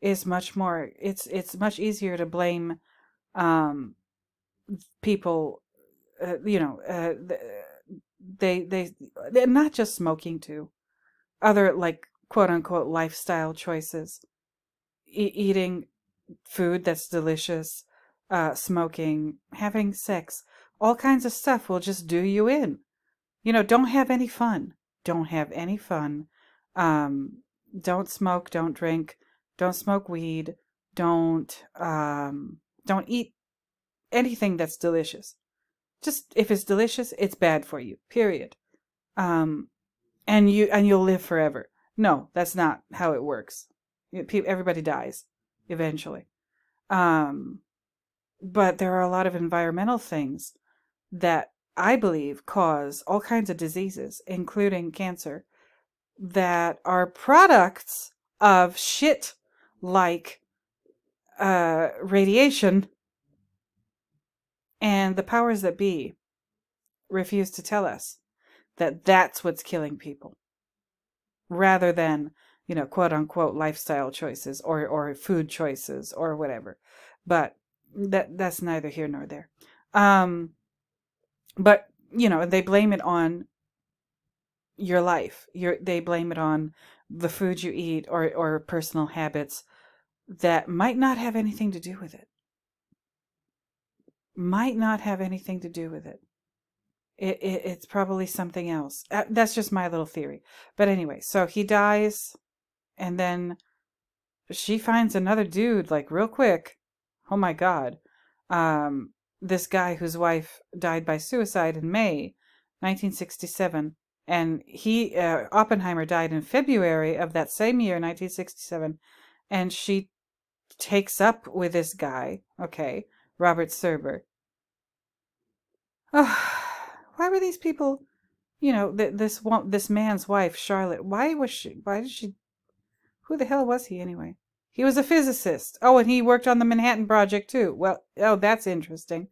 It's much more. It's much easier to blame people. They're not just smoking too. Other, like, quote unquote lifestyle choices, eating food that's delicious, smoking, having sex, all kinds of stuff will just do you in. Don't have any fun. Don't have any fun. Don't smoke, don't drink, don't smoke weed, don't eat anything that's delicious. Just, if it's delicious, it's bad for you, period. And you'll live forever. No, that's not how it works. Everybody dies eventually. But there are a lot of environmental things that I believe cause all kinds of diseases, including cancer, that are products of shit like radiation, and the powers that be refuse to tell us that that's what's killing people, rather than, quote unquote lifestyle choices or food choices or whatever. But that's neither here nor there. But they blame it on your life. They blame it on the food you eat or personal habits that might not have anything to do with it. Might not have anything to do with it. It's probably something else. That's just my little theory. But anyway, so he dies, and then she finds another dude, like, real quick. Oh my God. This guy whose wife died by suicide in May 1967, and Oppenheimer died in February of that same year, 1967, and she takes up with this guy, okay, Robert Serber. Oh, why were these people, this man's wife, Charlotte, why did she, who the hell was he anyway? He was a physicist. Oh, and he worked on the Manhattan Project too. Well, oh, that's interesting.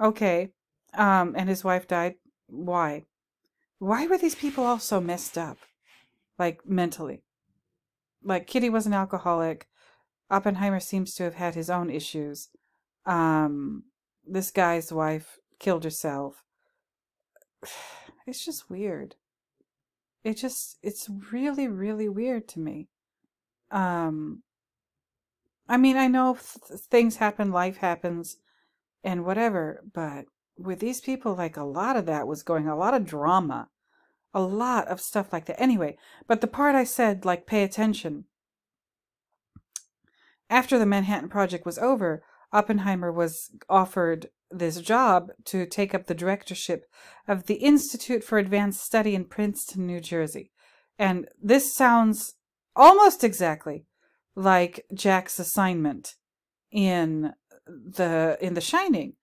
Okay. And his wife died. Why? Why were these people all so messed up? Like, mentally. Like, Kitty was an alcoholic. Oppenheimer seems to have had his own issues. This guy's wife killed herself. It's just weird. It's really, really weird to me. I mean, I know things happen, life happens, and whatever, but with these people, like, a lot of that was going, a lot of drama, a lot of stuff like that. Anyway, but the part I said, like, pay attention. After the Manhattan Project was over, Oppenheimer was offered this job to take up the directorship of the Institute for Advanced Study in Princeton, New Jersey. And this sounds almost exactly like Jack's assignment in the Shining.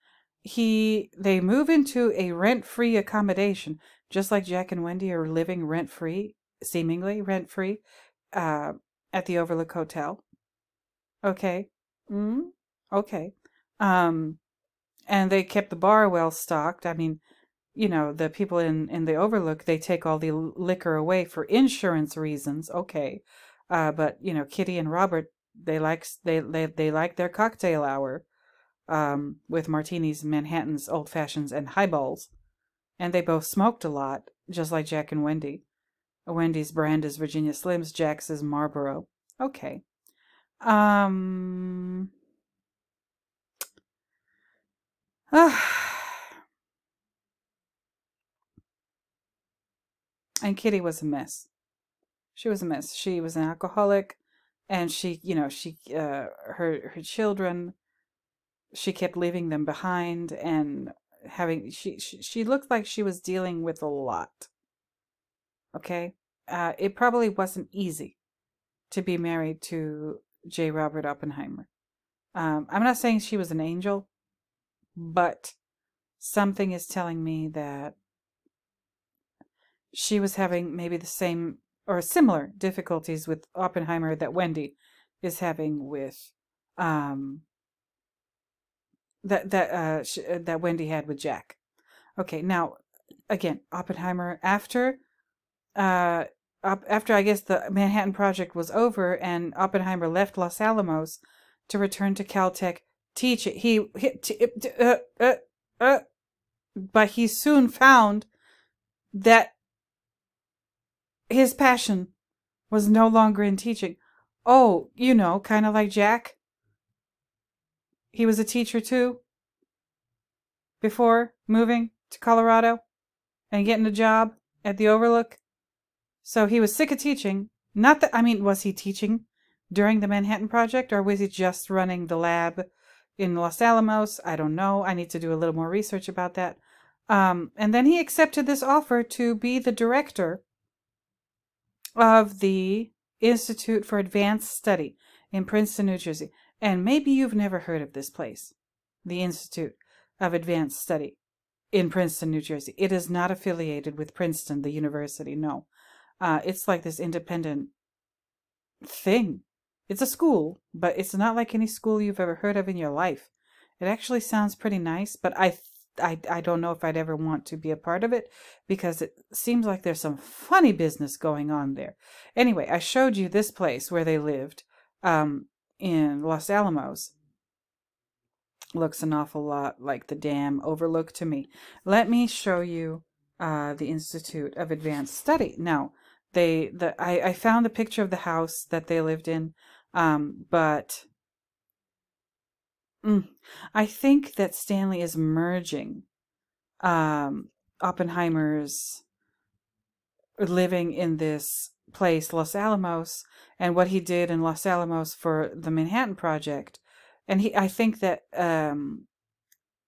They move into a rent-free accommodation, just like Jack and Wendy are living rent-free, seemingly rent-free, uh, at the Overlook Hotel. Okay. Mm, okay. Um, and they kept the bar well stocked. I mean, the people in the Overlook, they take all the liquor away for insurance reasons. Okay. But Kitty and Robert, they like their cocktail hour, with martinis, Manhattans, old fashions, and highballs. And they both smoked a lot, just like Jack and Wendy. Wendy's brand is Virginia Slims, Jack's is Marlboro. Okay. Um and Kitty was a mess. She was a mess. She was an alcoholic, and her children, she kept leaving them behind, and she looked like she was dealing with a lot. Okay? It probably wasn't easy to be married to J. Robert Oppenheimer. I'm not saying she was an angel, but something is telling me that she was having maybe the same or similar difficulties with Oppenheimer that Wendy is having with that Wendy had with Jack. Okay, now again, Oppenheimer after I guess the Manhattan Project was over and Oppenheimer left Los Alamos to return to Caltech teaching. But he soon found that his passion was no longer in teaching. Oh, kind of like Jack. He was a teacher too before moving to Colorado and getting a job at the Overlook. So he was sick of teaching. Not that, I mean, was he teaching during the Manhattan Project, or was he just running the lab in Los Alamos? I don't know. I need to do a little more research about that. And then he accepted this offer to be the director of the Institute for Advanced Study in Princeton, New Jersey. And maybe you've never heard of this place, the Institute of Advanced Study in Princeton, New Jersey. It is not affiliated with Princeton, the university, no. It's like this independent thing. It's a school, but it's not like any school you've ever heard of in your life. It actually sounds pretty nice, but I don't know if I'd ever want to be a part of it, because it seems like there's some funny business going on there. Anyway, I showed you this place where they lived in Los Alamos. Looks an awful lot like the damn Overlook to me. Let me show you the Institute of Advanced Study. Now, I found the picture of the house that they lived in, but I think that Stanley is merging Oppenheimer's living in this place, Los Alamos, and what he did in Los Alamos for the Manhattan Project. And I think that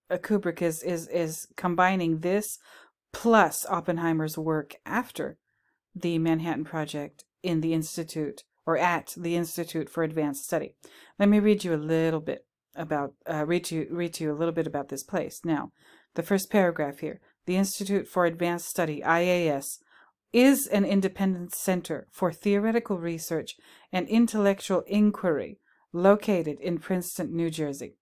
Kubrick is combining this plus Oppenheimer's work after the Manhattan Project in the Institute, or at the Institute for Advanced Study. Let me read you a little bit about read to you a little bit about this place. Now, the first paragraph here: the Institute for Advanced Study, IAS, is an independent center for theoretical research and intellectual inquiry located in Princeton, New Jersey.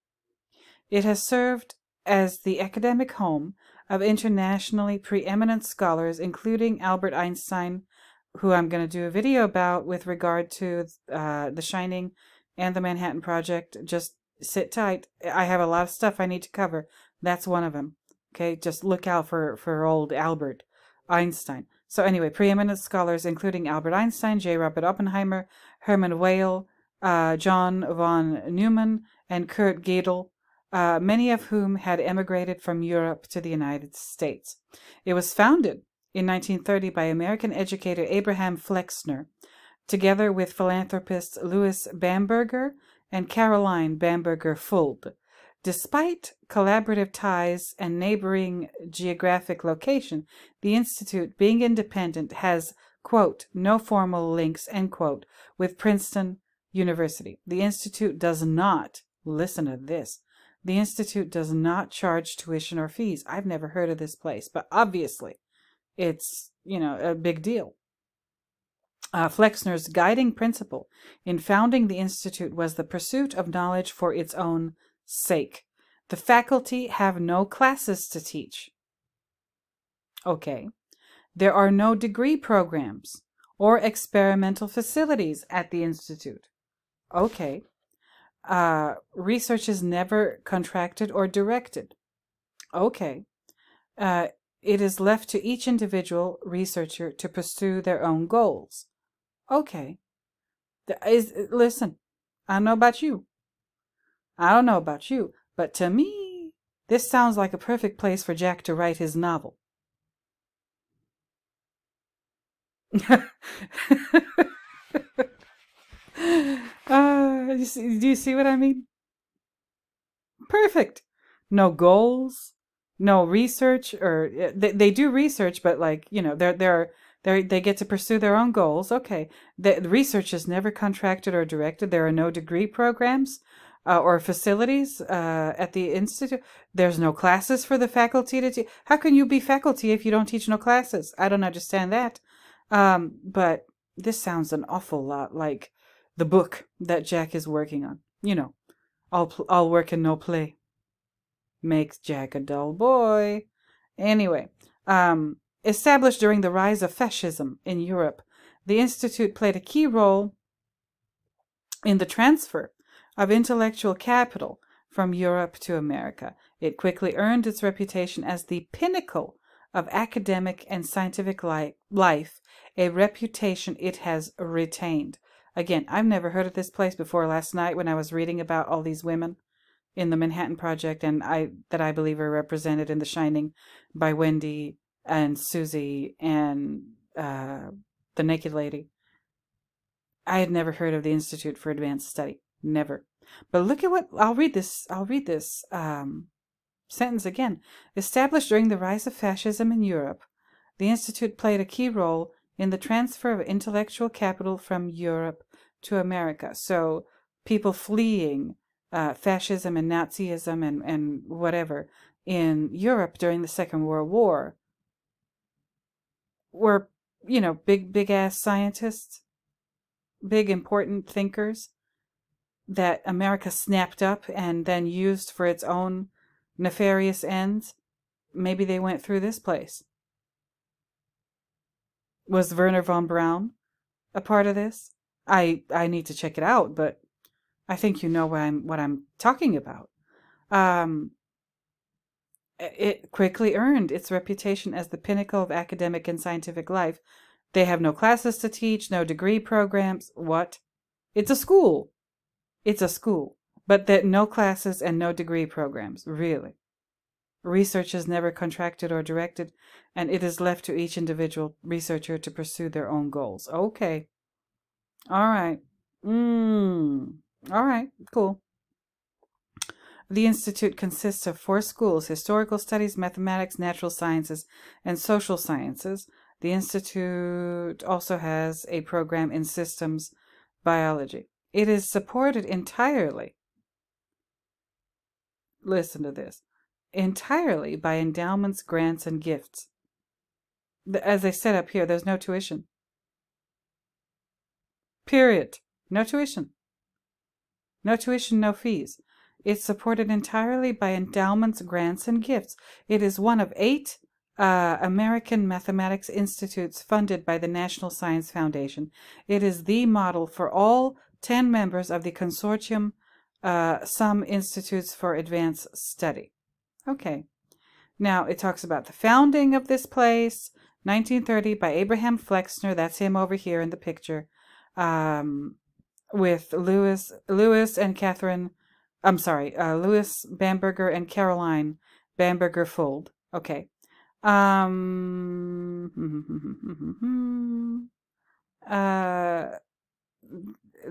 It has served as the academic home of internationally preeminent scholars, including Albert Einstein, who I'm going to do a video about with regard to The Shining and the Manhattan Project. Just sit tight. I have a lot of stuff I need to cover. That's one of them. Okay, just look out for old Albert Einstein. So anyway, preeminent scholars including Albert Einstein, J. Robert Oppenheimer, Hermann Weyl, John von Neumann, and Kurt Gödel, many of whom had emigrated from Europe to the United States. It was founded in 1930 by American educator Abraham Flexner, together with philanthropists Louis Bamberger and Caroline Bamberger-Fulde. Despite collaborative ties and neighboring geographic location, the Institute, being independent, has, quote, no formal links, end quote, with Princeton University. The Institute does not, listen to this, the Institute does not charge tuition or fees. I've never heard of this place, but obviously it's, a big deal. Flexner's guiding principle in founding the Institute was the pursuit of knowledge for its own sake. The faculty have no classes to teach. Okay. There are no degree programs or experimental facilities at the Institute. Okay. Research is never contracted or directed. Okay. It is left to each individual researcher to pursue their own goals. Okay. Listen, I don't know about you. I don't know about you, but to me, this sounds like a perfect place for Jack to write his novel. Do you see what I mean? Perfect. No goals, no research, or they do research, but they get to pursue their own goals. Okay. The research is never contracted or directed. There are no degree programs or facilities at the Institute. There's no classes for the faculty to teach. How can you be faculty if you don't teach no classes? I don't understand that. But this sounds an awful lot like the book that Jack is working on. All work and no play makes Jack a dull boy. Anyway, established during the rise of fascism in Europe, the Institute played a key role in the transfer of intellectual capital from Europe to America. It quickly earned its reputation as the pinnacle of academic and scientific life, a reputation it has retained. Again, I've never heard of this place before last night when I was reading about all these women in the Manhattan Project and that I believe are represented in The Shining by Wendy and Susie and the Naked Lady. I had never heard of the Institute for Advanced Study. Never. But look at what I'll read this sentence again. Established during the rise of fascism in Europe, the Institute played a key role in the transfer of intellectual capital from Europe to America. So people fleeing fascism and Nazism and whatever in Europe during the Second World War were, big ass scientists, big important thinkers that America snapped up and then used for its own nefarious ends. Maybe they went through this place. Was Werner von Braun a part of this? I need to check it out, but I think you know what I'm talking about. It quickly earned its reputation as the pinnacle of academic and scientific life. They have no classes to teach, no degree programs. What? It's a school. It's a school, but no classes and no degree programs. Really. Research is never contracted or directed, and it is left to each individual researcher to pursue their own goals. Okay. All right. All right. Cool. The Institute consists of 4 schools: historical studies, mathematics, natural sciences, and social sciences. The Institute also has a program in systems biology. It is supported entirely, listen to this, entirely by endowments, grants, and gifts. As I said up here, there's no tuition. Period. No tuition. No tuition, no fees. It's supported entirely by endowments, grants, and gifts. It is one of 8 American mathematics institutes funded by the National Science Foundation. It is the model for all 10 members of the consortium, some institutes for advanced study. Okay. Now, it talks about the founding of this place, 1930, by Abraham Flexner. That's him over here in the picture. With Louis and Catherine, Louis Bamberger and Caroline Bamberger Fold. Okay.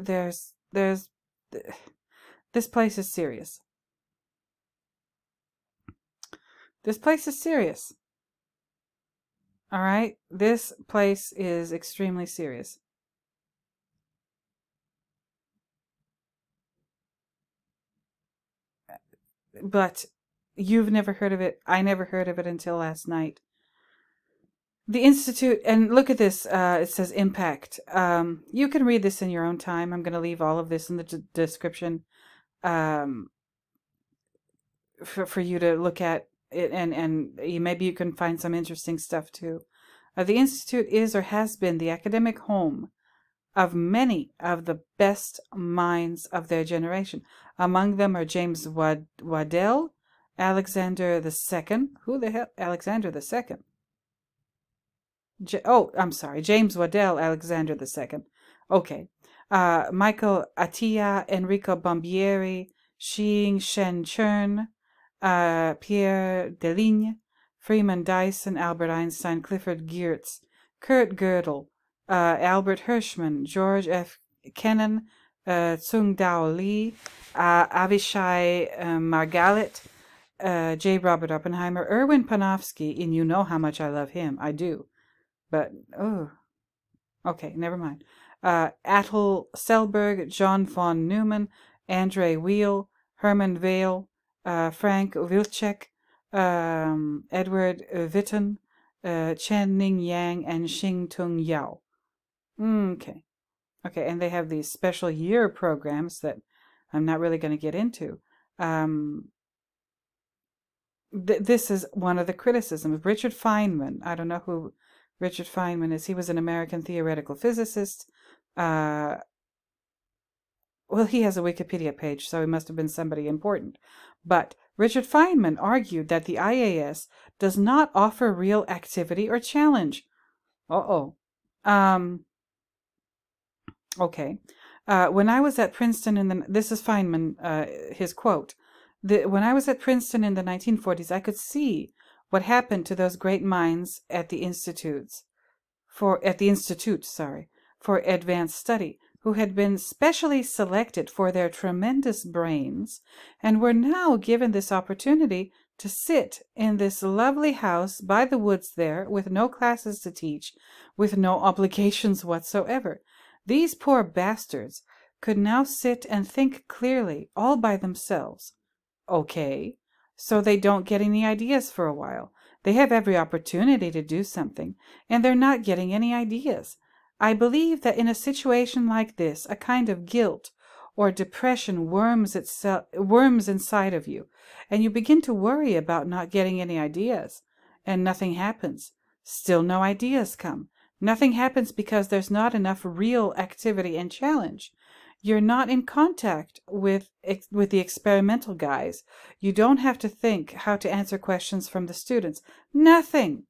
There's this place is serious. This place is serious. All right? This place is extremely serious. But you've never heard of it. I never heard of it until last night. The Institute, and look at this, it says impact. You can read this in your own time. I'm going to leave all of this in the description um, for you to look at it, and maybe you can find some interesting stuff too. The Institute is or has been the academic home of many of the best minds of their generation. Among them are James Waddell, Alexander II. Who the hell? Alexander II. I'm sorry. James Waddell, Alexander II. Okay. Michael Atiyah, Enrico Bombieri, Xing Shen Chern, Pierre Deligne, Freeman Dyson, Albert Einstein, Clifford Geertz, Kurt Gödel, Albert Hirschman, George F. Kennan, Tsung Dao Lee, Avishai Margalit, J. Robert Oppenheimer, Erwin Panofsky, and you know how much I love him. I do. But, oh, okay, never mind. Atul Selberg, John von Neumann, Andre Weil, Herman Weil, Frank Wilczek, Edward Witten, Chen Ning Yang, and Xing Tung Yao. Okay. Okay, and they have these special year programs that I'm not really going to get into. This is one of the criticisms. Richard Feynman, I don't know who Richard Feynman is. He was an American theoretical physicist. Well, he has a Wikipedia page, so he must have been somebody important. But Richard Feynman argued that the IAS does not offer real activity or challenge. Okay. When I was at Princeton this is Feynman, his quote. When I was at Princeton in the 1940s, I could see what happened to those great minds at the institute for advanced study, who had been specially selected for their tremendous brains and were now given this opportunity to sit in this lovely house by the woods there with no classes to teach, with no obligations whatsoever. These poor bastards could now sit and think clearly all by themselves. Okay, so they don't get any ideas for a while. They have every opportunity to do something, and they're not getting any ideas. I believe that in a situation like this, a kind of guilt or depression worms inside of you, and you begin to worry about not getting any ideas, and nothing happens. Still no ideas come. Nothing happens because there's not enough real activity and challenge. You're not in contact with the experimental guys. You don't have to think how to answer questions from the students. Nothing.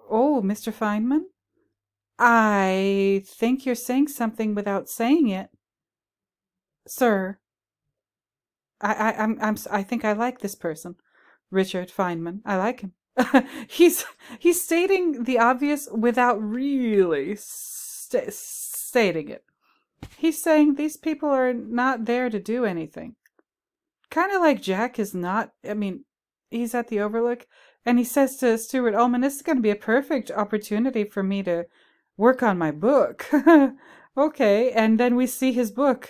Oh, Mr. Feynman? I think you're saying something without saying it. Sir, I think I like this person. Richard Feynman. I like him. He's stating the obvious without really stating it. He's saying these people are not there to do anything. Kind of like Jack is not. I mean, he's at the Overlook, and he says to Stuart Ullman, "This is going to be a perfect opportunity for me to work on my book." Okay, and then we see his book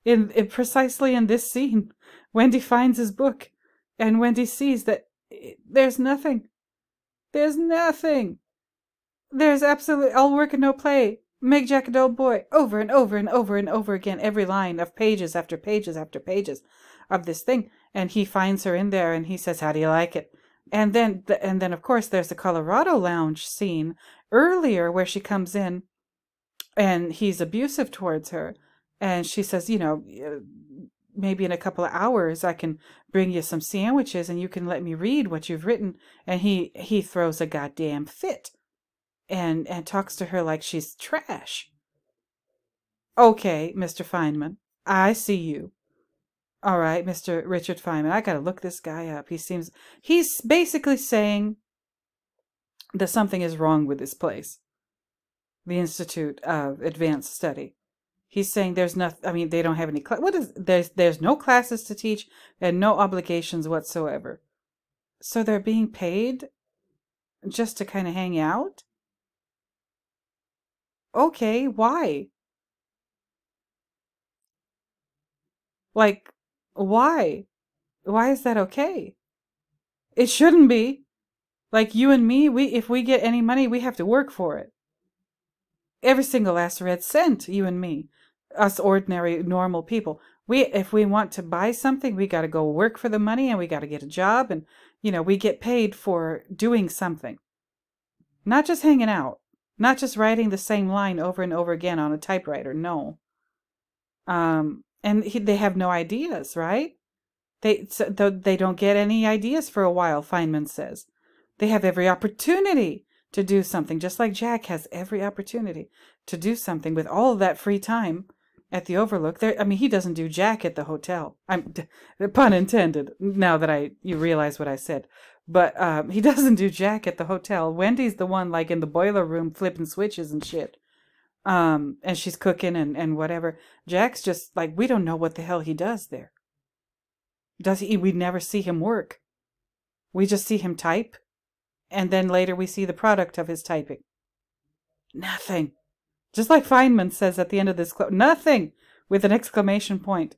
in precisely in this scene. Wendy finds his book, and Wendy sees that there's nothing. There's nothing. There's absolutely all work and no play. Make Jack a dull boy, over and over and over and over again, every line of pages after pages after pages of this thing. And he finds her in there, and he says, "How do you like it?" And then of course, there's the Colorado Lounge scene earlier where she comes in, and he's abusive towards her, and she says, maybe in a couple of hours I can bring you some sandwiches and you can let me read what you've written. And he throws a goddamn fit and talks to her like she's trash. Okay, Mr. Feynman, I see you. All right, Mr. Richard Feynman, I gotta look this guy up. He's basically saying that something is wrong with this place, the Institute of Advanced Study. He's saying there's nothing. I mean, they don't have any. There's no classes to teach and no obligations whatsoever. So they're being paid just to kind of hang out? Okay, why? Like, why? Why is that okay? It shouldn't be. Like you and me, if we get any money, we have to work for it. Every single last red cent, you and me, us ordinary, normal people. If we want to buy something, we got to go work for the money and we got to get a job and, we get paid for doing something. Not just hanging out. Not just writing the same line over and over again on a typewriter. No. They have no ideas, right? They don't get any ideas for a while, Feynman says. They have every opportunity to do something, just like Jack has every opportunity to do something with all of that free time at the Overlook. He doesn't do Jack at the hotel. Pun intended, now that you realize what I said. But he doesn't do Jack at the hotel. Wendy's the one like in the boiler room flipping switches and shit. And she's cooking and whatever. Jack's just like, we don't know what the hell he does there. Does he? We never see him work. We just see him type. And then later we see the product of his typing. Nothing. Just like Feynman says at the end of this clip, nothing with an exclamation point.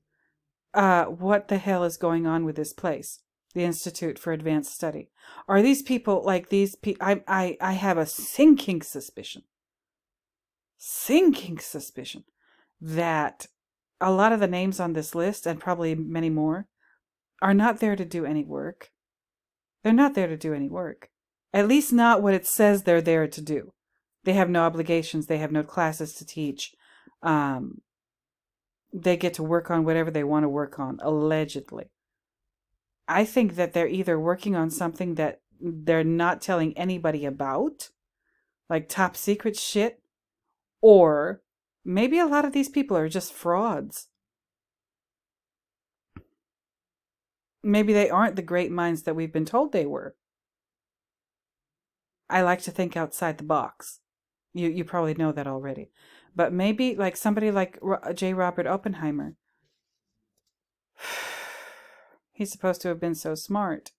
What the hell is going on with this place? The Institute for Advanced Study. Are these people like these people? I have a sinking suspicion that a lot of the names on this list, and probably many more, are not there to do any work. They're not there to do any work. At least not what it says they're there to do. They have no obligations. They have no classes to teach. They get to work on whatever they want to work on, allegedly. I think that they're either working on something that they're not telling anybody about, like top secret shit, or maybe a lot of these people are just frauds. Maybe they aren't the great minds that we've been told they were. I like to think outside the box. You probably know that already. But maybe like somebody like J. Robert Oppenheimer. He's supposed to have been so smart.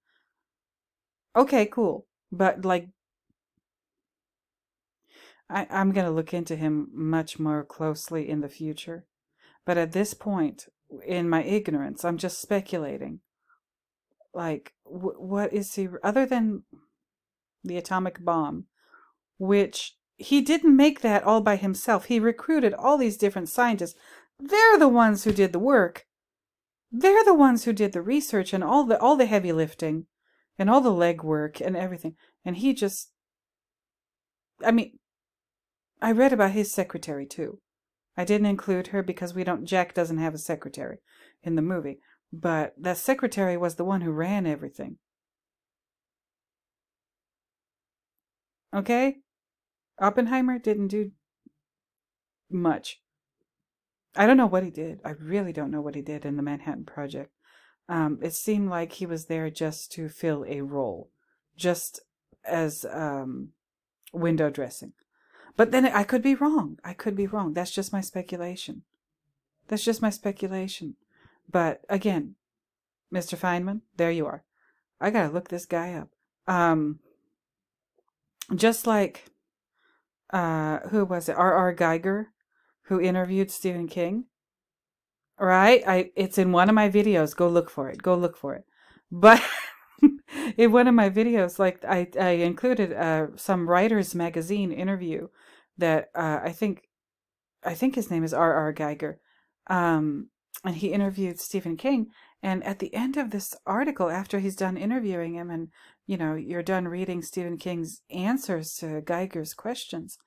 Okay, cool. But like, I'm going to look into him much more closely in the future. But at this point, in my ignorance, I'm just speculating. Like, what is he, other than the atomic bomb, which he didn't make that all by himself. He recruited all these different scientists. They're the ones who did the work. They're the ones who did the research and all the heavy lifting and all the legwork and everything. And he just, I read about his secretary too. I didn't include her because Jack doesn't have a secretary in the movie. But that secretary was the one who ran everything. Okay? Oppenheimer didn't do much. I don't know what he did. I really don't know what he did in the Manhattan Project. It seemed like he was there just to fill a role. Just as window dressing. But then I could be wrong. That's just my speculation. But again, Mr. Feynman, there you are. I gotta look this guy up. Just like, who was it? R.R. Geiger, who interviewed Stephen King. Right? It's in one of my videos. Go look for it. But in one of my videos, like I included some Writers Magazine interview that I think his name is R.R. Geiger. And he interviewed Stephen King. And at the end of this article, after he's done interviewing him and, you're done reading Stephen King's answers to Geiger's questions,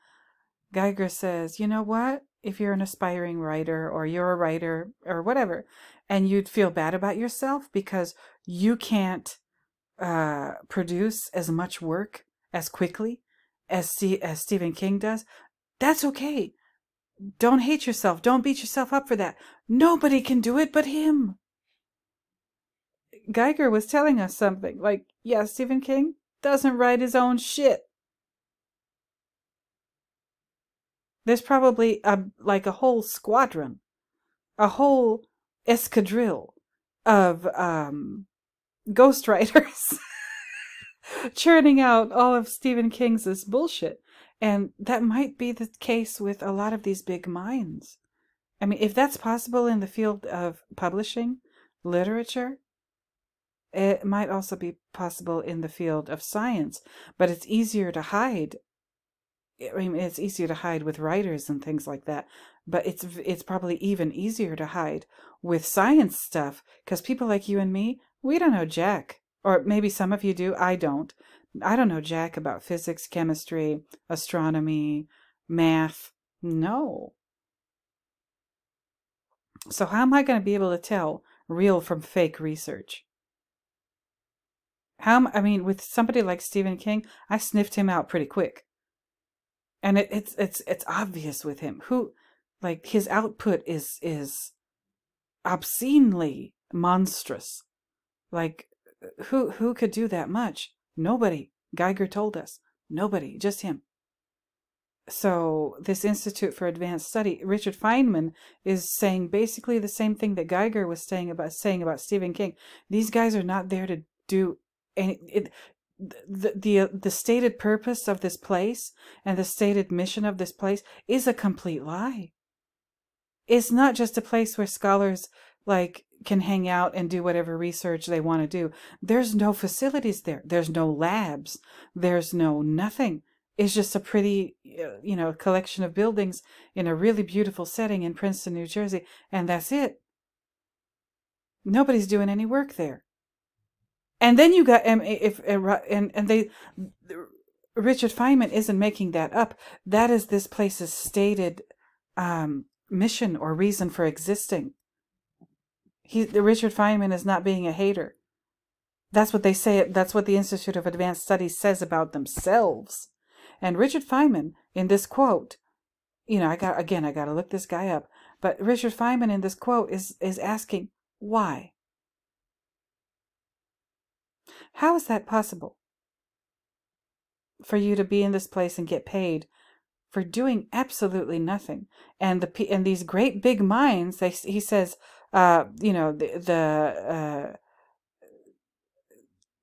Geiger says, you know what? If you're an aspiring writer or you're a writer or whatever, and you'd feel bad about yourself because you can't produce as much work as quickly as Stephen King does, that's okay. Don't hate yourself. Don't beat yourself up for that. Nobody can do it but him. Geiger was telling us something like, yeah, Stephen King doesn't write his own shit. There's probably a whole squadron, a whole escadrille of ghostwriters churning out all of Stephen King's bullshit. And that might be the case with a lot of these big minds. I mean, if that's possible in the field of publishing, literature, it might also be possible in the field of science, but it's easier to hide. I mean, it's easier to hide with writers and things like that, but it's probably even easier to hide with science stuff, because people like you and me, we don't know jack. Or maybe some of you do. I don't. I don't know jack about physics, chemistry, astronomy, math. No. So how am I going to be able to tell real from fake research? I mean, with somebody like Stephen King, I sniffed him out pretty quick. And it's obvious with him. Like, his output is obscenely monstrous. Like, who could do that much? Nobody. Geiger told us. Nobody. Just him. So this Institute for Advanced Study, Richard Feynman is saying basically the same thing that Geiger was saying about Stephen King. These guys are not there to do any. The stated purpose of this place and the stated mission of this place is a complete lie. It's not just a place where scholars like can hang out and do whatever research they want to do. There's no facilities there. There's no labs. There's no nothing. It's just a pretty, collection of buildings in a really beautiful setting in Princeton, New Jersey, and that's it. Nobody's doing any work there. And then you got Richard Feynman isn't making that up. That is this place's stated mission or reason for existing. Richard Feynman is not being a hater. That's what they say. That's what the Institute of Advanced Studies says about themselves. And Richard Feynman, in this quote, I got to look this guy up. But Richard Feynman in this quote is asking, why? How is that possible? For you to be in this place and get paid for doing absolutely nothing. And these great big minds, he says,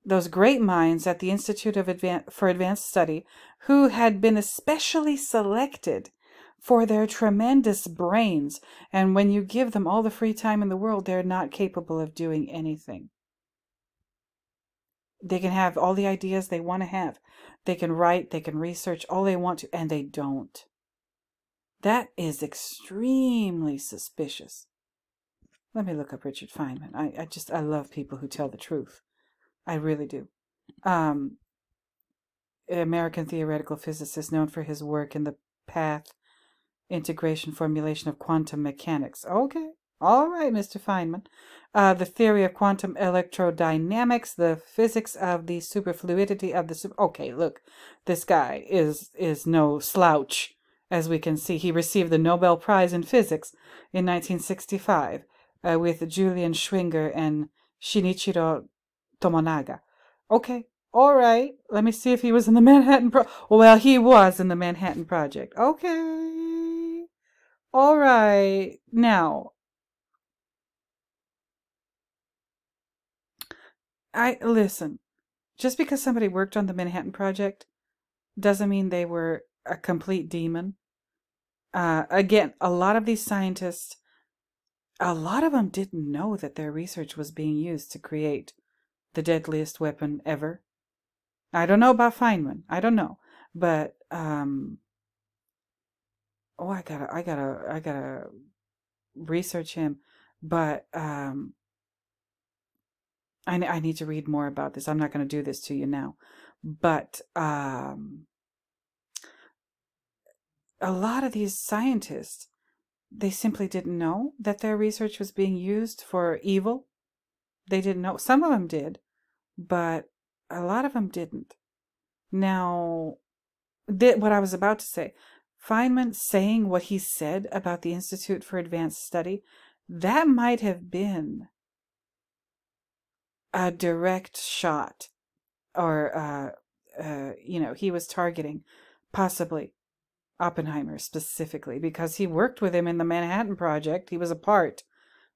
those great minds at the Institute for Advanced Study, who had been especially selected for their tremendous brains, and when you give them all the free time in the world, they're not capable of doing anything. They can have all the ideas they want to have. They can write, they can research all they want to, and they don't. That is extremely suspicious. Let me look up Richard Feynman. I love people who tell the truth. I really do. American theoretical physicist known for his work in the path integration formulation of quantum mechanics. Okay. All right, Mr. Feynman. The theory of quantum electrodynamics, the physics of the superfluidity of the Okay, look. This guy is no slouch, as we can see. He received the Nobel Prize in Physics in 1965 with Julian Schwinger and Shinichiro Tomonaga. Okay, all right. Let me see if he was in the Manhattan Project. Well, he was in the Manhattan Project. Okay. All right. Now, listen. Just because somebody worked on the Manhattan Project doesn't mean they were a complete demon. Again, a lot of these scientists, a lot of them didn't know that their research was being used to create the deadliest weapon ever. I don't know about Feynman. I don't know, but I gotta research him. But I need to read more about this. I'm not going to do this to you now, but a lot of these scientists, they simply didn't know that their research was being used for evil. They didn't know. Some of them did, but a lot of them didn't. Now, what I was about to say, Feynman saying what he said about the Institute for Advanced Study, that might have been a direct shot, or, he was targeting possibly Oppenheimer specifically, because he worked with him in the Manhattan Project. He was a part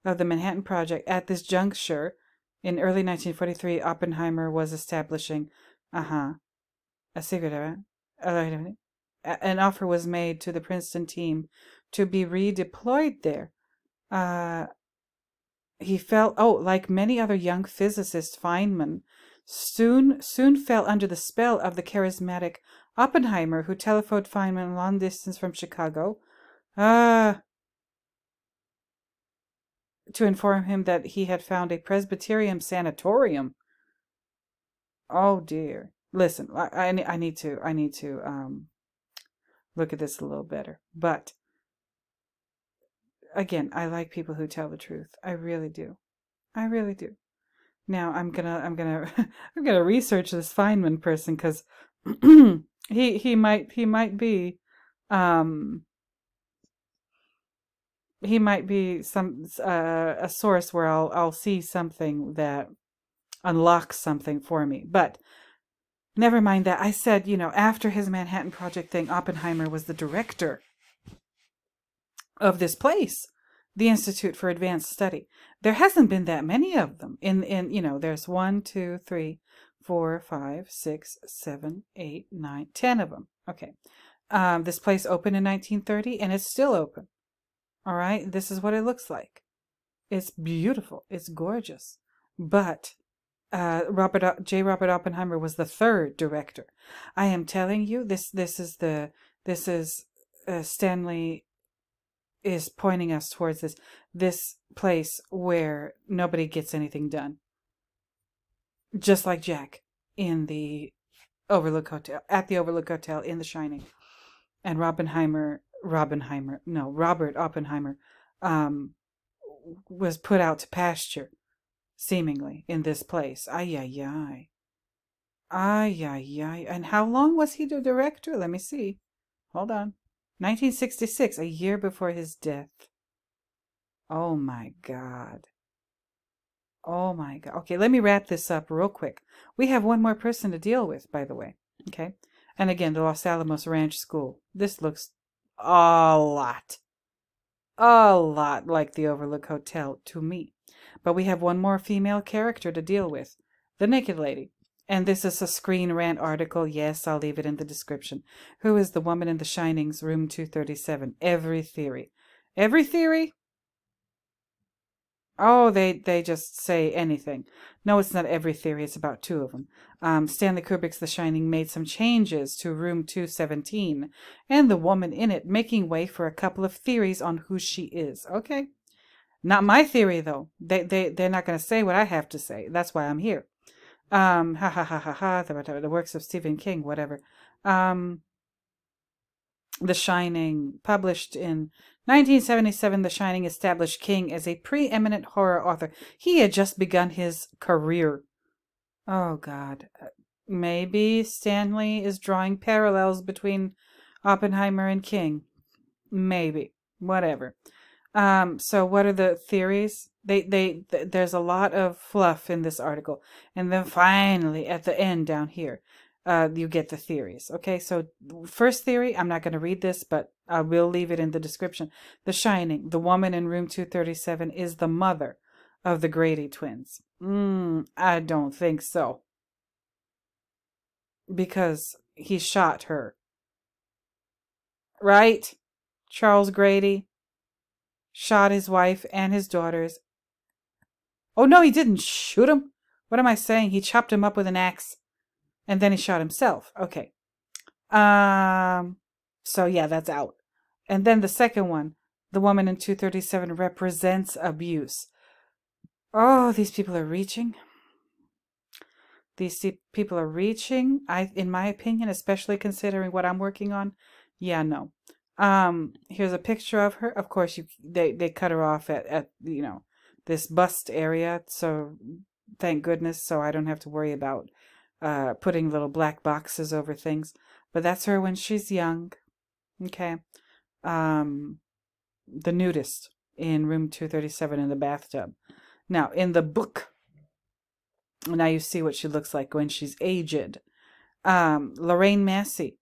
of the Manhattan Project at this juncture. In early 1943, Oppenheimer was establishing Uh-huh. A secret event. An offer was made to the Princeton team to be redeployed there. He felt, like many other young physicists, Feynman soon fell under the spell of the charismatic Oppenheimer, who telephoned Feynman long distance from Chicago, to inform him that he had found a Presbyterian sanatorium. Oh dear. Listen, I need to look at this a little better. But again, I like people who tell the truth. I really do. I really do. Now I'm gonna I'm gonna research this Feynman person, because he might be he might be some a source where I'll see something that unlocks something for me. But never mind that. I said, after his Manhattan Project thing, Oppenheimer was the director of this place, the Institute for Advanced Study. There hasn't been that many of them. There's 1, 2, 3, 4, 5, 6, 7, 8, 9, 10 of them. Okay. This place opened in 1930, and it's still open. All right. This is what it looks like. It's beautiful. It's gorgeous. But Robert Oppenheimer was the third director. I am telling you, this is Stanley is pointing us towards this place where nobody gets anything done. Just like Jack in the Overlook Hotel, at the Overlook Hotel in The Shining. And Robert Oppenheimer was put out to pasture, seemingly, in this place. Ay, ay, ay. Ay, ay, ay. And how long was he the director? Let me see. Hold on. 1966, a year before his death. Oh my God. Oh my God. Okay, let me wrap this up real quick. We have one more person to deal with, by the way. Okay. And again, the Los Alamos Ranch School. This looks a lot like the Overlook Hotel to me. But we have one more female character to deal with. The Naked Lady. And this is a Screen Rant article. Yes, I'll leave it in the description. Who is the woman in The Shining's room 237? Every theory. Every theory? Oh, they just say anything. No, it's not every theory. It's about 2 of them. Stanley Kubrick's The Shining made some changes to room 217, and the woman in it, making way for a couple of theories on who she is. Okay? Not my theory, though. They're not going to say what I have to say. That's why I'm here. The works of Stephen King, whatever. The Shining, published in 1977, The Shining established King as a preeminent horror author. He had just begun his career. Oh, God. Maybe Stanley is drawing parallels between Oppenheimer and King. Maybe. Whatever. So what are the theories? There's a lot of fluff in this article. And then finally, at the end down here, you get the theories. Okay, so first theory, I'm not going to read this, but I will leave it in the description. The Shining, the woman in room 237 is the mother of the Grady twins. I don't think so. Because he shot her. Right? Charles Grady shot his wife and his daughters. Oh, no, he didn't shoot him. What am I saying? He chopped him up with an axe. And then he shot himself. Okay. So yeah, that's out. And then the second one, the woman in 237 represents abuse. Oh, these people are reaching. These people are reaching. In my opinion, especially considering what I'm working on. Yeah, no. Here's a picture of her. Of course, they cut her off at this bust area. So thank goodness. So I don't have to worry about putting little black boxes over things. But that's her when she's young. Okay. The nudist in room 237 in the bathtub. Now, in the book, now you see what she looks like when she's aged. Lorraine Massey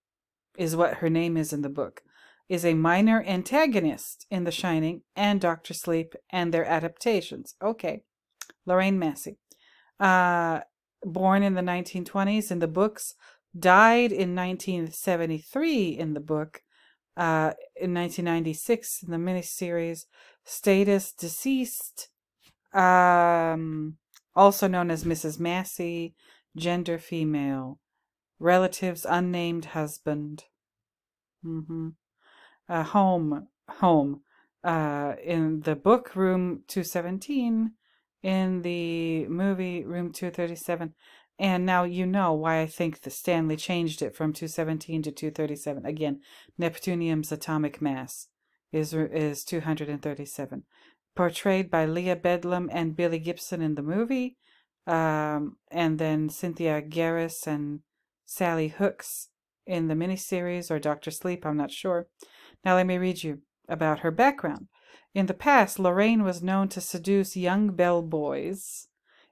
is what her name is in the book, is a minor antagonist in The Shining and Dr. Sleep and their adaptations. Okay. Lorraine Massey. born in the 1920s in the books, died in 1973 in the book, in 1996 in the miniseries, status deceased, also known as Mrs. Massey, gender female, relatives unnamed husband, home, in the book room 217, in the movie room 237. And now you know why I think the Stanley changed it from 217 to 237. Again, Neptunium's atomic mass is 237. Portrayed by Leah Bedlam and Billy Gibson in the movie, and then Cynthia Garris and Sally Hooks in the miniseries, or Dr. Sleep, I'm not sure. Now let me read you about her background. In the past, Lorraine was known to seduce young bellboys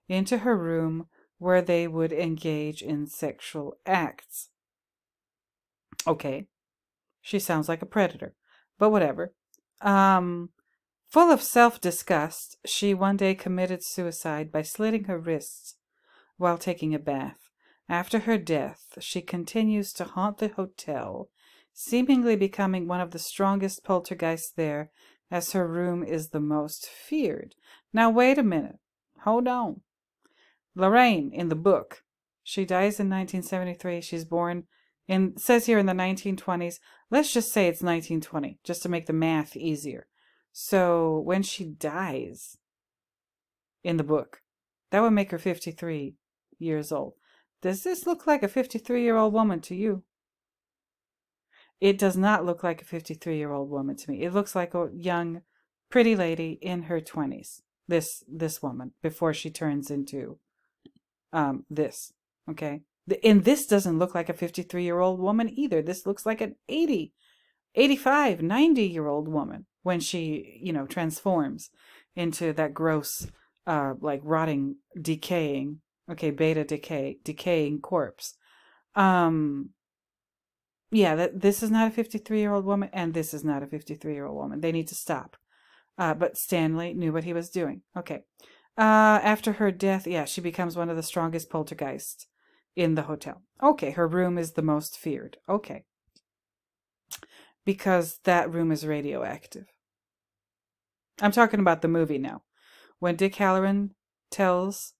into her room where they would engage in sexual acts. Okay, she sounds like a predator, but whatever. Full of self-disgust, she one day committed suicide by slitting her wrists while taking a bath. After her death, she continues to haunt the hotel, seemingly becoming one of the strongest poltergeists there, as her room is the most feared. Now, wait a minute. Hold on. Lorraine, in the book, she dies in 1973. She's born says here in the 1920s. Let's just say it's 1920, just to make the math easier. So when she dies in the book, that would make her 53 years old. Does this look like a 53-year-old woman to you? It does not look like a 53-year-old woman to me. It looks like a young, pretty lady in her 20s. This woman, before she turns into this. Okay? And this doesn't look like a 53-year-old woman either. This looks like an 80, 85, 90-year-old woman when she, transforms into that gross, like rotting, decaying, beta decaying corpse. Yeah, this is not a 53-year-old woman, and this is not a 53-year-old woman. They need to stop. But Stanley knew what he was doing. Okay. After her death, yeah, she becomes one of the strongest poltergeists in the hotel. Okay, her room is the most feared. Okay. Because that room is radioactive. I'm talking about the movie now. When Dick Halloran tells,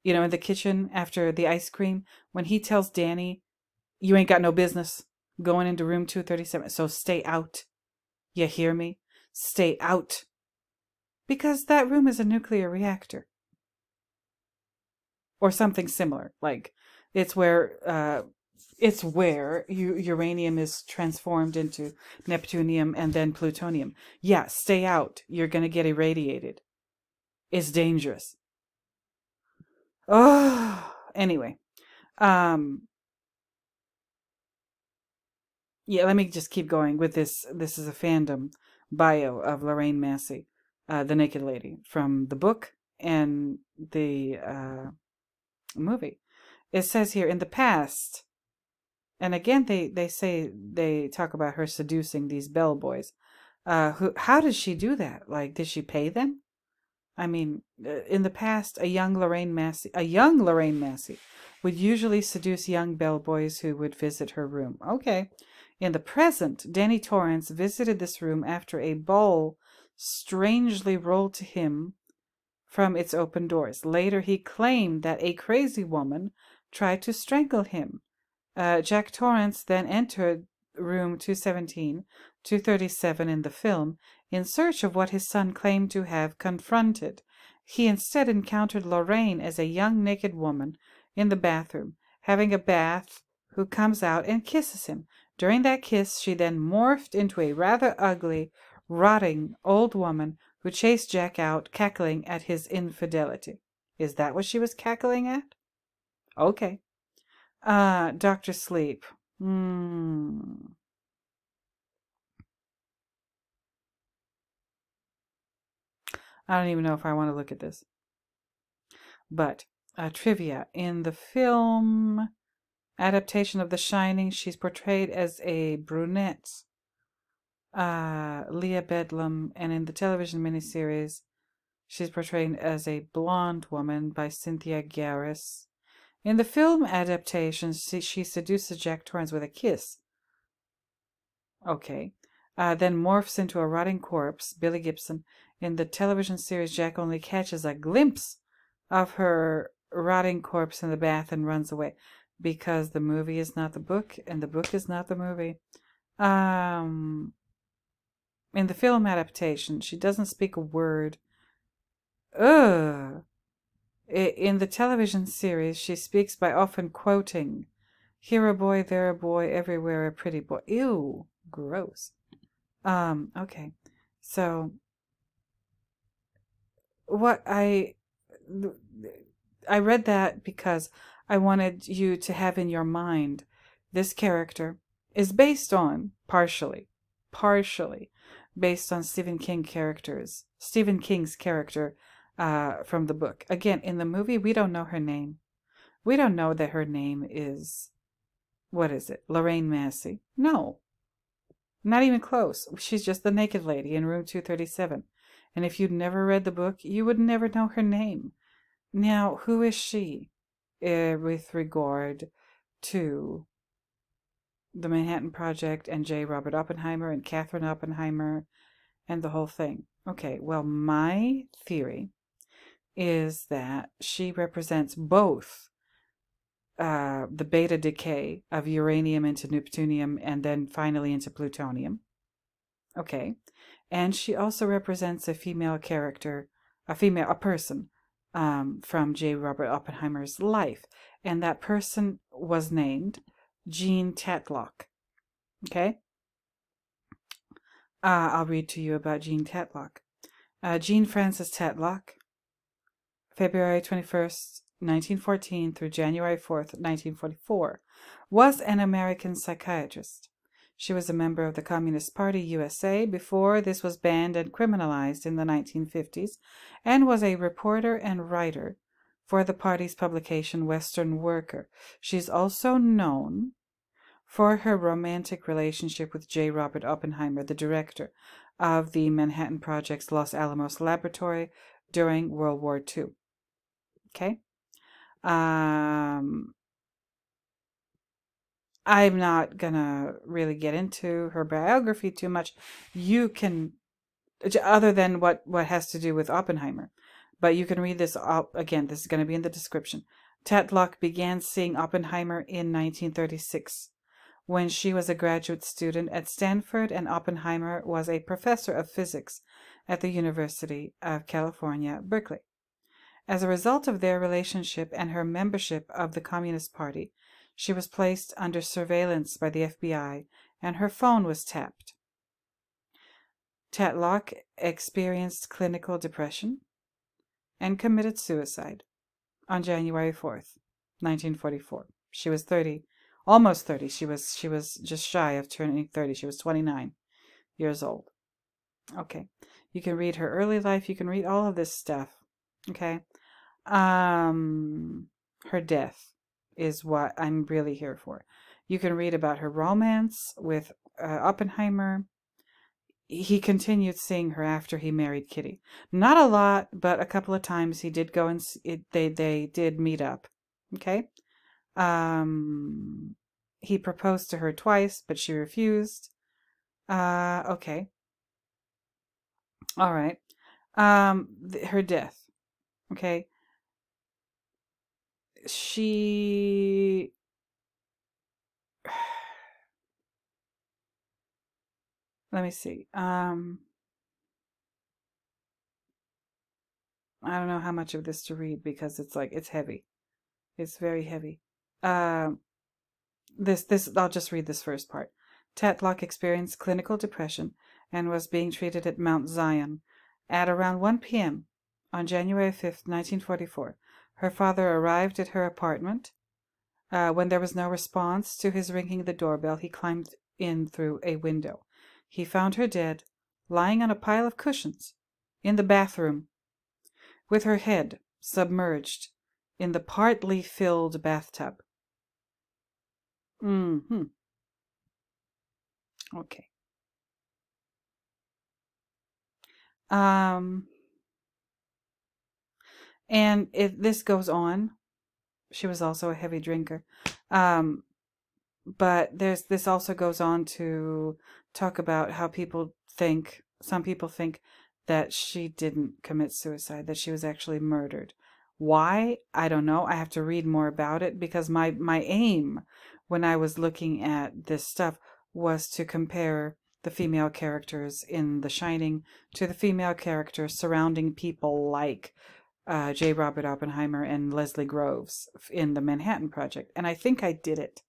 in the kitchen after the ice cream, when he tells Danny, you ain't got no business going into room 237, so stay out. You hear me? Stay out. Because that room is a nuclear reactor. Or something similar. Like, it's where uranium is transformed into neptunium and then plutonium. Yeah, stay out. You're going to get irradiated. It's dangerous. Oh, anyway. Yeah, let me just keep going with this. This is a fandom bio of Lorraine Massey, the Naked Lady, from the book and the movie. It says here, in the past, and again they talk about her seducing these bellboys. How did she do that? Like, did she pay them? I mean, in the past, a young Lorraine Massey would usually seduce young bellboys who would visit her room. Okay. In the present, Danny Torrance visited this room after a ball strangely rolled to him from its open doors. Later, he claimed that a crazy woman tried to strangle him. Jack Torrance then entered room 217, 237 in the film, in search of what his son claimed to have confronted. He instead encountered Lorraine as a young naked woman in the bathroom, having a bath, who comes out and kisses him. During that kiss, she then morphed into a rather ugly, rotting old woman who chased Jack out, cackling at his infidelity. Is that what she was cackling at? Okay. Dr. Sleep. I don't even know if I want to look at this. But, trivia. In the film adaptation of The Shining, she's portrayed as a brunette, Leah Bedlam, and in the television miniseries, she's portrayed as a blonde woman by Cynthia Garris. In the film adaptation, she seduces Jack Torrance with a kiss. Okay. Then morphs into a rotting corpse, Billy Gibson. In the television series, Jack only catches a glimpse of her rotting corpse in the bath and runs away. Because the movie is not the book, and the book is not the movie. In the film adaptation, she doesn't speak a word. Ugh. In the television series, she speaks by often quoting, "Here a boy, there a boy, everywhere a pretty boy." Ew, gross. Okay. So, what I read that because I wanted you to have in your mind this character is based on, partially, based on Stephen King's character from the book. Again, in the movie, we don't know her name. We don't know that her name is, what is it, Lorraine Massey? No, not even close. She's just the naked lady in room 237. And if you'd never read the book, you would never know her name. Now, who is she with regard to the Manhattan Project and J. Robert Oppenheimer and Catherine Oppenheimer and the whole thing? Okay, well, my theory is that she represents both the beta decay of uranium into neptunium and then finally into plutonium. Okay. And she also represents a female character, a person from J. Robert Oppenheimer's life. And that person was named Jean Tatlock. Okay? I'll read to you about Jean Tatlock. Jean Frances Tatlock, February 21st, 1914 through January 4th, 1944, was an American psychiatrist. She was a member of the Communist Party USA before this was banned and criminalized in the 1950s, and was a reporter and writer for the party's publication Western Worker. She's also known for her romantic relationship with J. Robert Oppenheimer, the director of the Manhattan Project's Los Alamos laboratory during World War II. Okay? I'm not gonna really get into her biography too much. You can, other than what has to do with Oppenheimer, but you can read this again. This is going to be in the description. Tatlock began seeing Oppenheimer in 1936 when she was a graduate student at Stanford, and Oppenheimer was a professor of physics at the University of California, Berkeley. As a result of their relationship and her membership of the Communist Party, she was placed under surveillance by the FBI, and her phone was tapped. Tatlock experienced clinical depression and committed suicide on January 4th, 1944. She was 30, almost 30. She was just shy of turning 30. She was 29 years old. Okay. You can read her early life. You can read all of this stuff. Okay. Her death is what I'm really here for. You can read about her romance with Oppenheimer. He continued seeing her after he married Kitty. Not a lot, but a couple of times he did go and they did meet up. Okay. He proposed to her twice, but she refused. Okay. All right. Her death. Okay. She let me see. I don't know how much of this to read because it's heavy. It's very heavy. This I'll just read this first part. Tatlock experienced clinical depression and was being treated at Mount Zion. At around 1 p.m. on January 5th, 1944, her father arrived at her apartment. When there was no response to his ringing the doorbell, he climbed in through a window. He found her dead, lying on a pile of cushions in the bathroom, with her head submerged in the partly filled bathtub. Okay. And if this goes on, She was also a heavy drinker. Um, but this also goes on to talk about how some people think that she didn't commit suicide, that she was actually murdered. Why? I don't know. I have to read more about it, because my aim when I was looking at this stuff was to compare the female characters in The Shining to the female characters surrounding people like J. Robert Oppenheimer and Leslie Groves in the Manhattan Project. And I think I did it.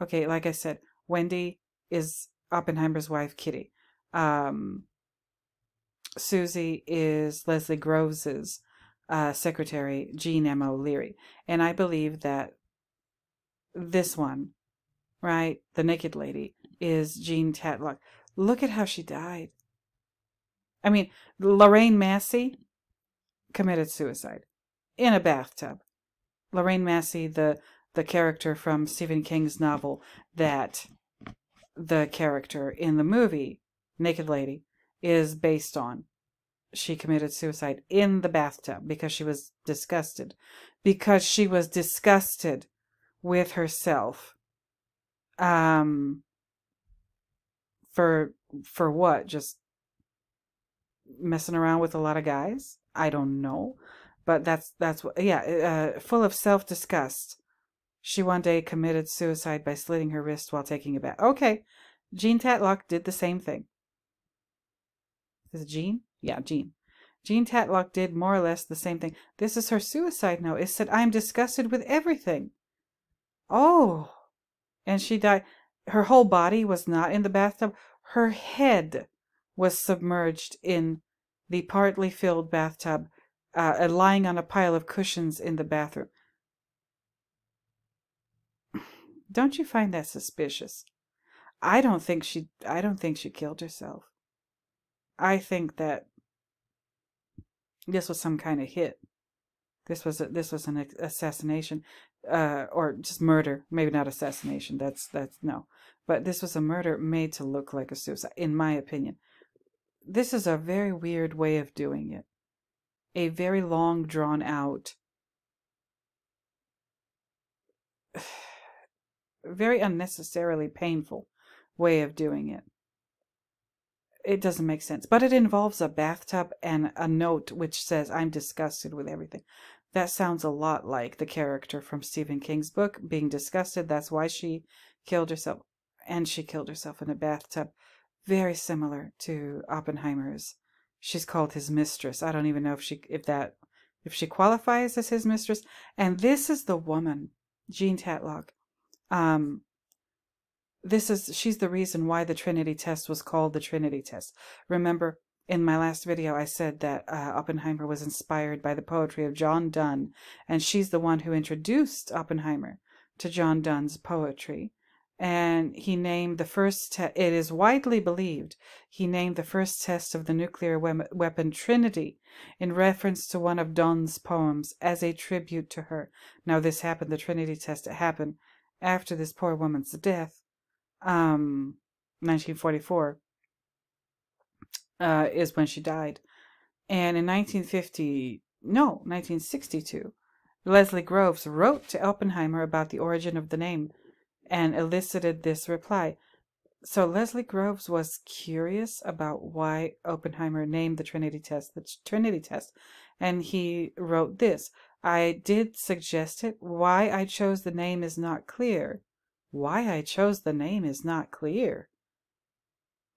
Okay, like I said, Wendy is Oppenheimer's wife, Kitty. Susie is Leslie Groves's secretary, Jean M. O'Leary. And I believe that this one, right, the naked lady, is Jean Tatlock. Look at how she died. I mean, Lorraine Massey committed suicide in a bathtub. Lorraine Massey, the character from Stephen King's novel that the character in the movie, Naked Lady, is based on. She committed suicide in the bathtub because she was disgusted. Because she was disgusted with herself. For what? Just messing around with a lot of guys? I don't know. But that's what, yeah, full of self-disgust. She one day committed suicide by slitting her wrist while taking a bath. Okay, Jean Tatlock did the same thing. Is it Jean? Yeah, Jean. Jean Tatlock did more or less the same thing. This is her suicide note. It said, "I'm disgusted with everything." Oh, and she died. Her whole body was not in the bathtub. Her head was submerged in the partly filled bathtub, lying on a pile of cushions in the bathroom. Don't you find that suspicious? I don't think she killed herself. I think that this was some kind of hit. This was an assassination, or just murder. Maybe not assassination. That's no. But this was a murder made to look like a suicide, in my opinion. This is a very weird way of doing it. A very long, drawn out, very unnecessarily painful way of doing it. It doesn't make sense. But it involves a bathtub and a note which says, "I'm disgusted with everything." That sounds a lot like the character from Stephen King's book, being disgusted. That's why she killed herself. And she killed herself in a bathtub. Very similar to Oppenheimer's. She's called his mistress. I don't even know if she qualifies as his mistress. And this is the woman, Jean Tatlock. She's the reason why the Trinity test was called the Trinity test. Remember, in my last video, I said that Oppenheimer was inspired by the poetry of John Donne, and she's the one who introduced Oppenheimer to John Donne's poetry. And he named the first it is widely believed he named the first test of the nuclear weapon Trinity in reference to one of Donne's poems as a tribute to her. Now this happened, the Trinity test, it happened after this poor woman's death. 1944 is when she died. And in 1962, Leslie Groves wrote to Oppenheimer about the origin of the name and elicited this reply. So Leslie Groves was curious about why Oppenheimer named the Trinity test the Trinity test, and he wrote this: "I did suggest it. Why I chose the name is not clear." Why I chose the name is not clear.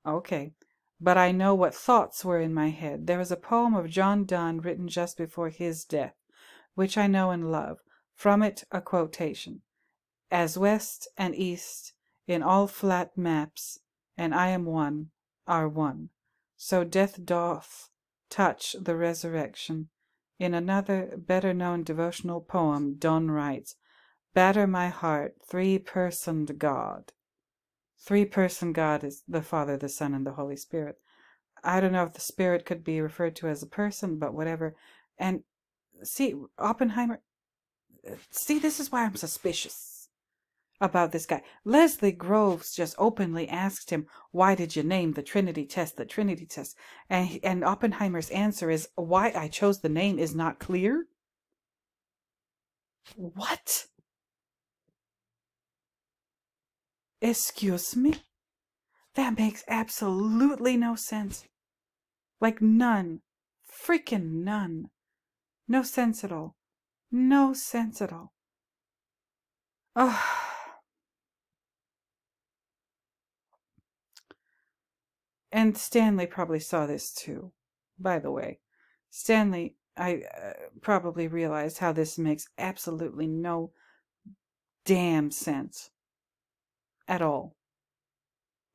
Okay, but I know what thoughts were in my head. There was a poem of John Donne written just before his death, which I know and love. From it, a quotation: "As west and east in all flat maps, and I am one, are one, so death doth touch the resurrection." In another, better known devotional poem, Donne writes, "Batter my heart, three-personed God." Three-person God is the Father, the Son, and the Holy Spirit. I don't know if the Spirit could be referred to as a person, but whatever. And see, Oppenheimer, see, this is why I'm suspicious about this guy. Leslie Groves just openly asked him, "Why did you name the Trinity test the Trinity test?" And Oppenheimer's answer is, "Why I chose the name is not clear." What? Excuse me? That makes absolutely no sense. Like none. Freaking none. No sense at all. No sense at all. Oh. And Stanley probably saw this too, by the way. Stanley, I probably realized how this makes absolutely no damn sense. At all.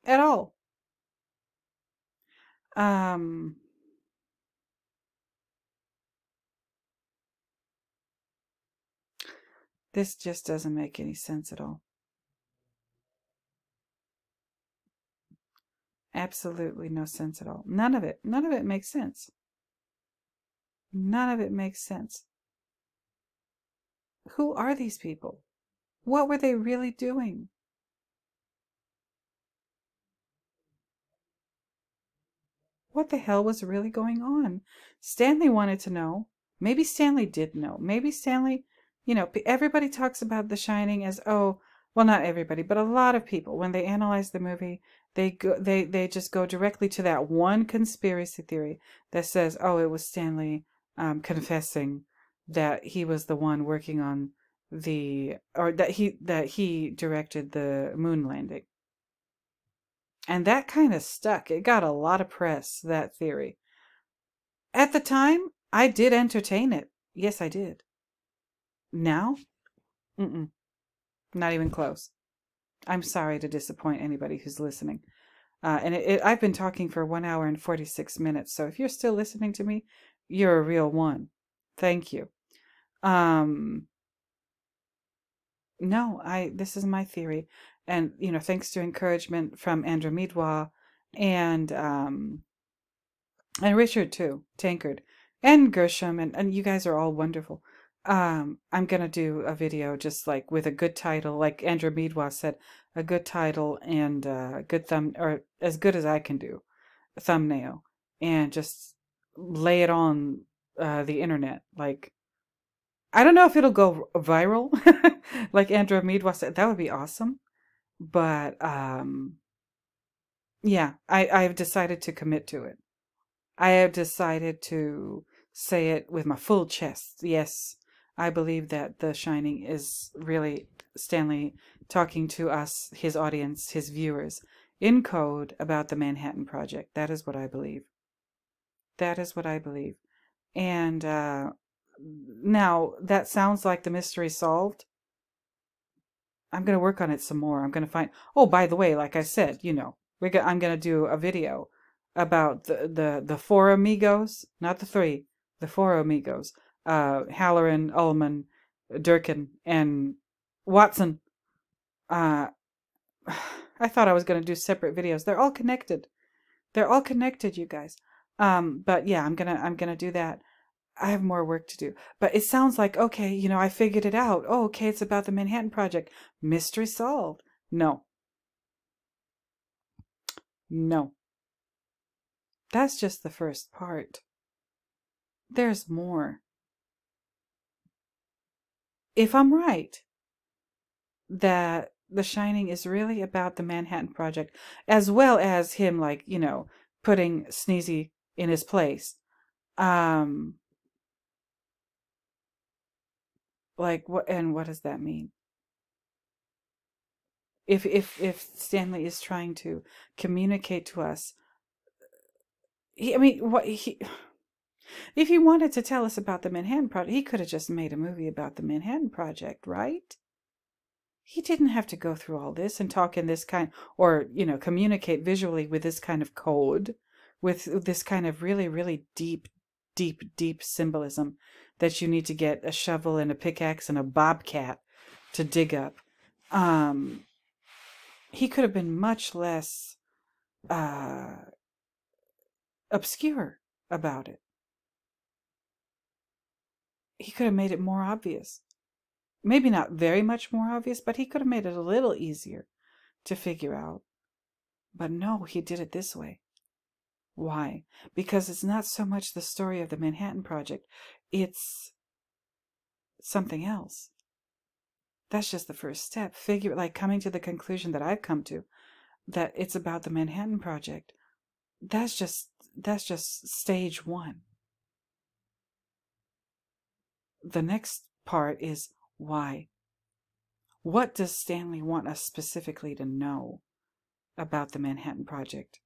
At all. This just doesn't make any sense at all. Absolutely no sense at all. None of it. None of it makes sense. None of it makes sense. Who are these people? What were they really doing? What the hell was really going on? Stanley wanted to know. Maybe Stanley did know. Maybe Stanley, everybody talks about The Shining as, oh, well, not everybody, but a lot of people, when they analyze the movie, they just go directly to that one conspiracy theory that says, oh, it was Stanley confessing that he was the one working on or that he directed the moon landing. And that kind of stuck. It got a lot of press, that theory. At the time, I did entertain it. Yes, I did. Now? Mm-mm. Not even close. I'm sorry to disappoint anybody who's listening. And I've been talking for 1 hour and 46 minutes. So if you're still listening to me, you're a real one. Thank you. No, this is my theory. And, thanks to encouragement from Andrew Midwa and Richard too, Tankard, and Gershom, and you guys are all wonderful. I'm gonna do a video just like with a good title, like Andrew Midwa said, a good title and good or as good as I can do, a thumbnail, and just lay it on the internet. Like, I don't know if it'll go viral, like Andrew Midwa said. That would be awesome, but yeah, I've decided to commit to it. I have decided to say it with my full chest. Yes, I believe that The Shining is really Stanley talking to us, his audience, his viewers, in code about the Manhattan Project. That is what I believe. That is what I believe. And now, that sounds like the mystery solved. I'm going to work on it some more. I'm going to find... Oh, by the way, like I said, I'm going to do a video about the four amigos, not the three, the four amigos, Halloran, Ullman, Durkin, and Watson. I thought I was going to do separate videos. They're all connected. They're all connected, you guys. But yeah, I'm gonna do that. I have more work to do. But it sounds like, okay, I figured it out. Oh, okay, it's about the Manhattan Project. Mystery solved. No. No. That's just the first part. There's more. If I'm right, that The Shining is really about the Manhattan Project, as well as him, like, putting Sneezy in his place. Like, what does that mean? If Stanley is trying to communicate to us, if he wanted to tell us about the Manhattan Project, he could have just made a movie about the Manhattan Project, right? He didn't have to go through all this and talk in this kind, or, communicate visually with this kind of code, with this kind of really, really deep, deep, deep symbolism that you need to get a shovel and a pickaxe and a bobcat to dig up. He could have been much less obscure about it. He could have made it more obvious. Maybe not very much more obvious, but he could have made it a little easier to figure out. But no, he did it this way. Why? Because it's not so much the story of the Manhattan Project. It's something else. That's just the first step. Coming to the conclusion that I've come to, that it's about the Manhattan Project. That's just stage one. The next part is why. What does Stanley want us specifically to know about the Manhattan Project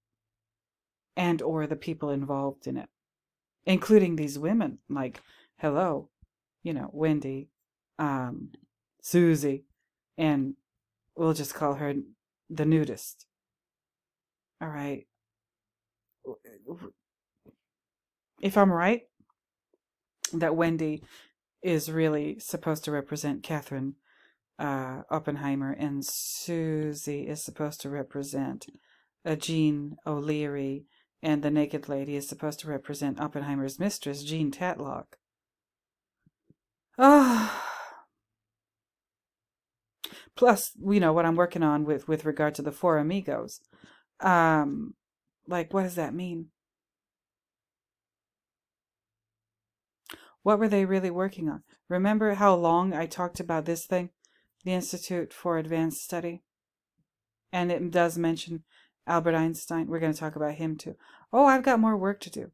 and or the people involved in it, including these women? Like, hello, Wendy, Susie, and we'll just call her the nudist. All right. If I'm right, that Wendy is really supposed to represent Catherine Oppenheimer, and Susie is supposed to represent Jean O'Leary, and the naked lady is supposed to represent Oppenheimer's mistress, Jean Tatlock. Plus, what I'm working on with regard to the Four Amigos. What does that mean? What were they really working on? Remember how long I talked about this thing? The Institute for Advanced Study? And it does mention Albert Einstein. We're going to talk about him too. Oh, I've got more work to do.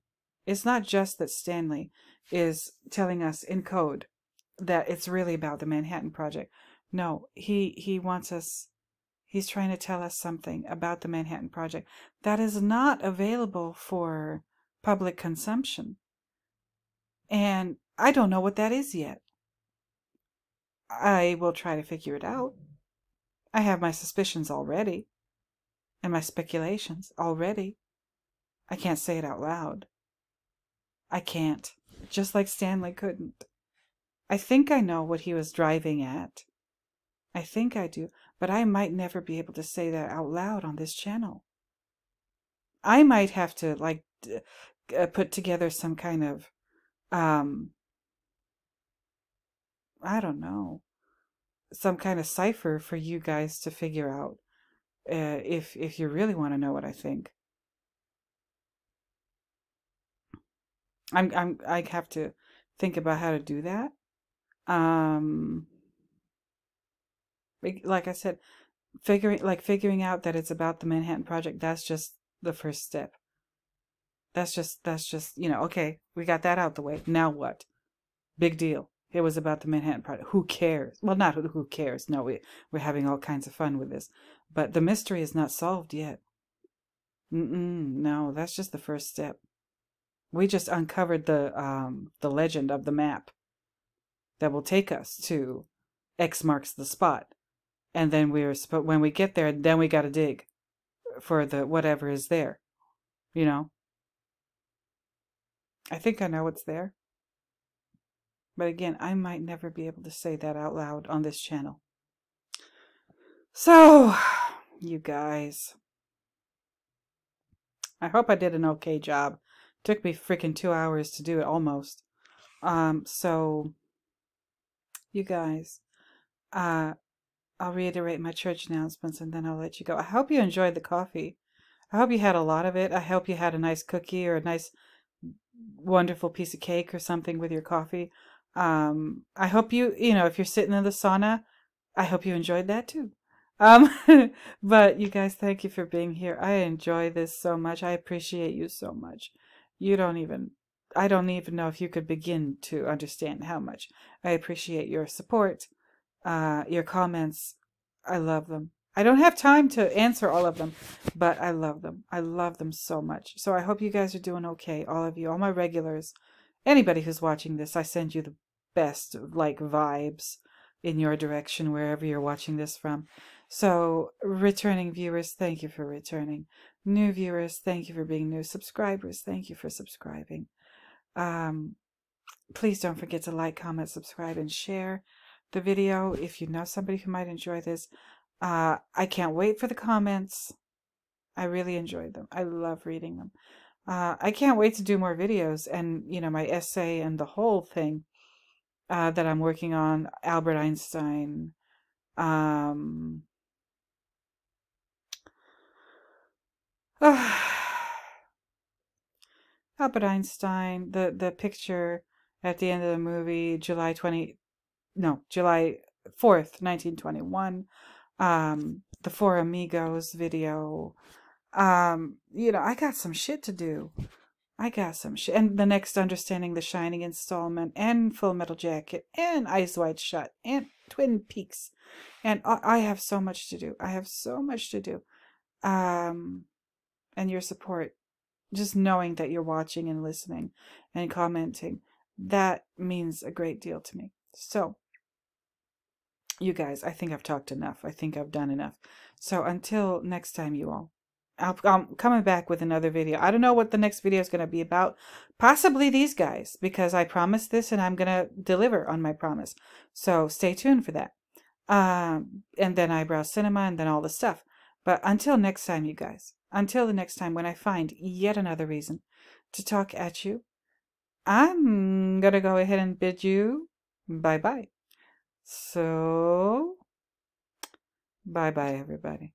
It's not just that Stanley is telling us in code that it's really about the Manhattan Project. No, he wants us, he's trying to tell us something about the Manhattan Project that is not available for public consumption. And I don't know what that is yet. I will try to figure it out. I have my suspicions already, and my speculations already. I can't say it out loud. I can't. Just like Stanley couldn't. I think I know what he was driving at. I think I do, but I might never be able to say that out loud on this channel. I might have to, put together some kind of, I don't know, some kind of cipher for you guys to figure out, if you really want to know what I think. I have to think about how to do that. Like I said, figuring out that it's about the Manhattan Project, that's just the first step. That's just, okay, we got that out the way. Now what? Big deal. It was about the Manhattan Project. Who cares? Well, not who cares. No, we're having all kinds of fun with this. But the mystery is not solved yet. No, that's just the first step. We just uncovered the legend of the map that will take us to X marks the spot. And then when we get there, then we got to dig for the whatever is there. I think I know what's there. But again, I might never be able to say that out loud on this channel. So, you guys, I hope I did an okay job. Took me freaking 2 hours to do it, almost. So, you guys, I'll reiterate my church announcements and then I'll let you go. I hope you enjoyed the coffee. I hope you had a lot of it. I hope you had a nice cookie or a nice, wonderful piece of cake or something with your coffee. I hope if you're sitting in the sauna, I hope you enjoyed that too. But you guys, thank you for being here. I enjoy this so much. I appreciate you so much. I don't even know if you could begin to understand how much I appreciate your support, your comments. I love them. I don't have time to answer all of them, but I love them. I love them so much. So I hope you guys are doing okay. All of you, all my regulars, anybody who's watching this, I send you the best vibes in your direction wherever you're watching this from. So returning viewers, thank you for returning. New viewers, thank you for being new. Subscribers, thank you for subscribing. Please don't forget to like, comment, subscribe, and share the video if you know somebody who might enjoy this. I can't wait for the comments. I really enjoyed them. I love reading them. I can't wait to do more videos and, my essay and the whole thing that I'm working on, Albert Einstein. Albert Einstein, the picture at the end of the movie, July 4th, 1921. The Four Amigos video. You know, I got some shit to do. I got some shit. And the next Understanding the Shining installment, and Full Metal Jacket, and Eyes Wide Shut, and Twin Peaks. And I have so much to do. I have so much to do. And your support, just knowing that you're watching and listening and commenting, that means a great deal to me. So, you guys, I think I've talked enough. I think I've done enough. So until next time, you all, I'm coming back with another video. I don't know what the next video is going to be about. Possibly these guys, because I promised this and I'm going to deliver on my promise. So stay tuned for that. And then Eyebrow Cinema, and then all the stuff. But until next time, you guys, until the next time when I find yet another reason to talk at you, I'm going to go ahead and bid you bye-bye. So, bye-bye, everybody.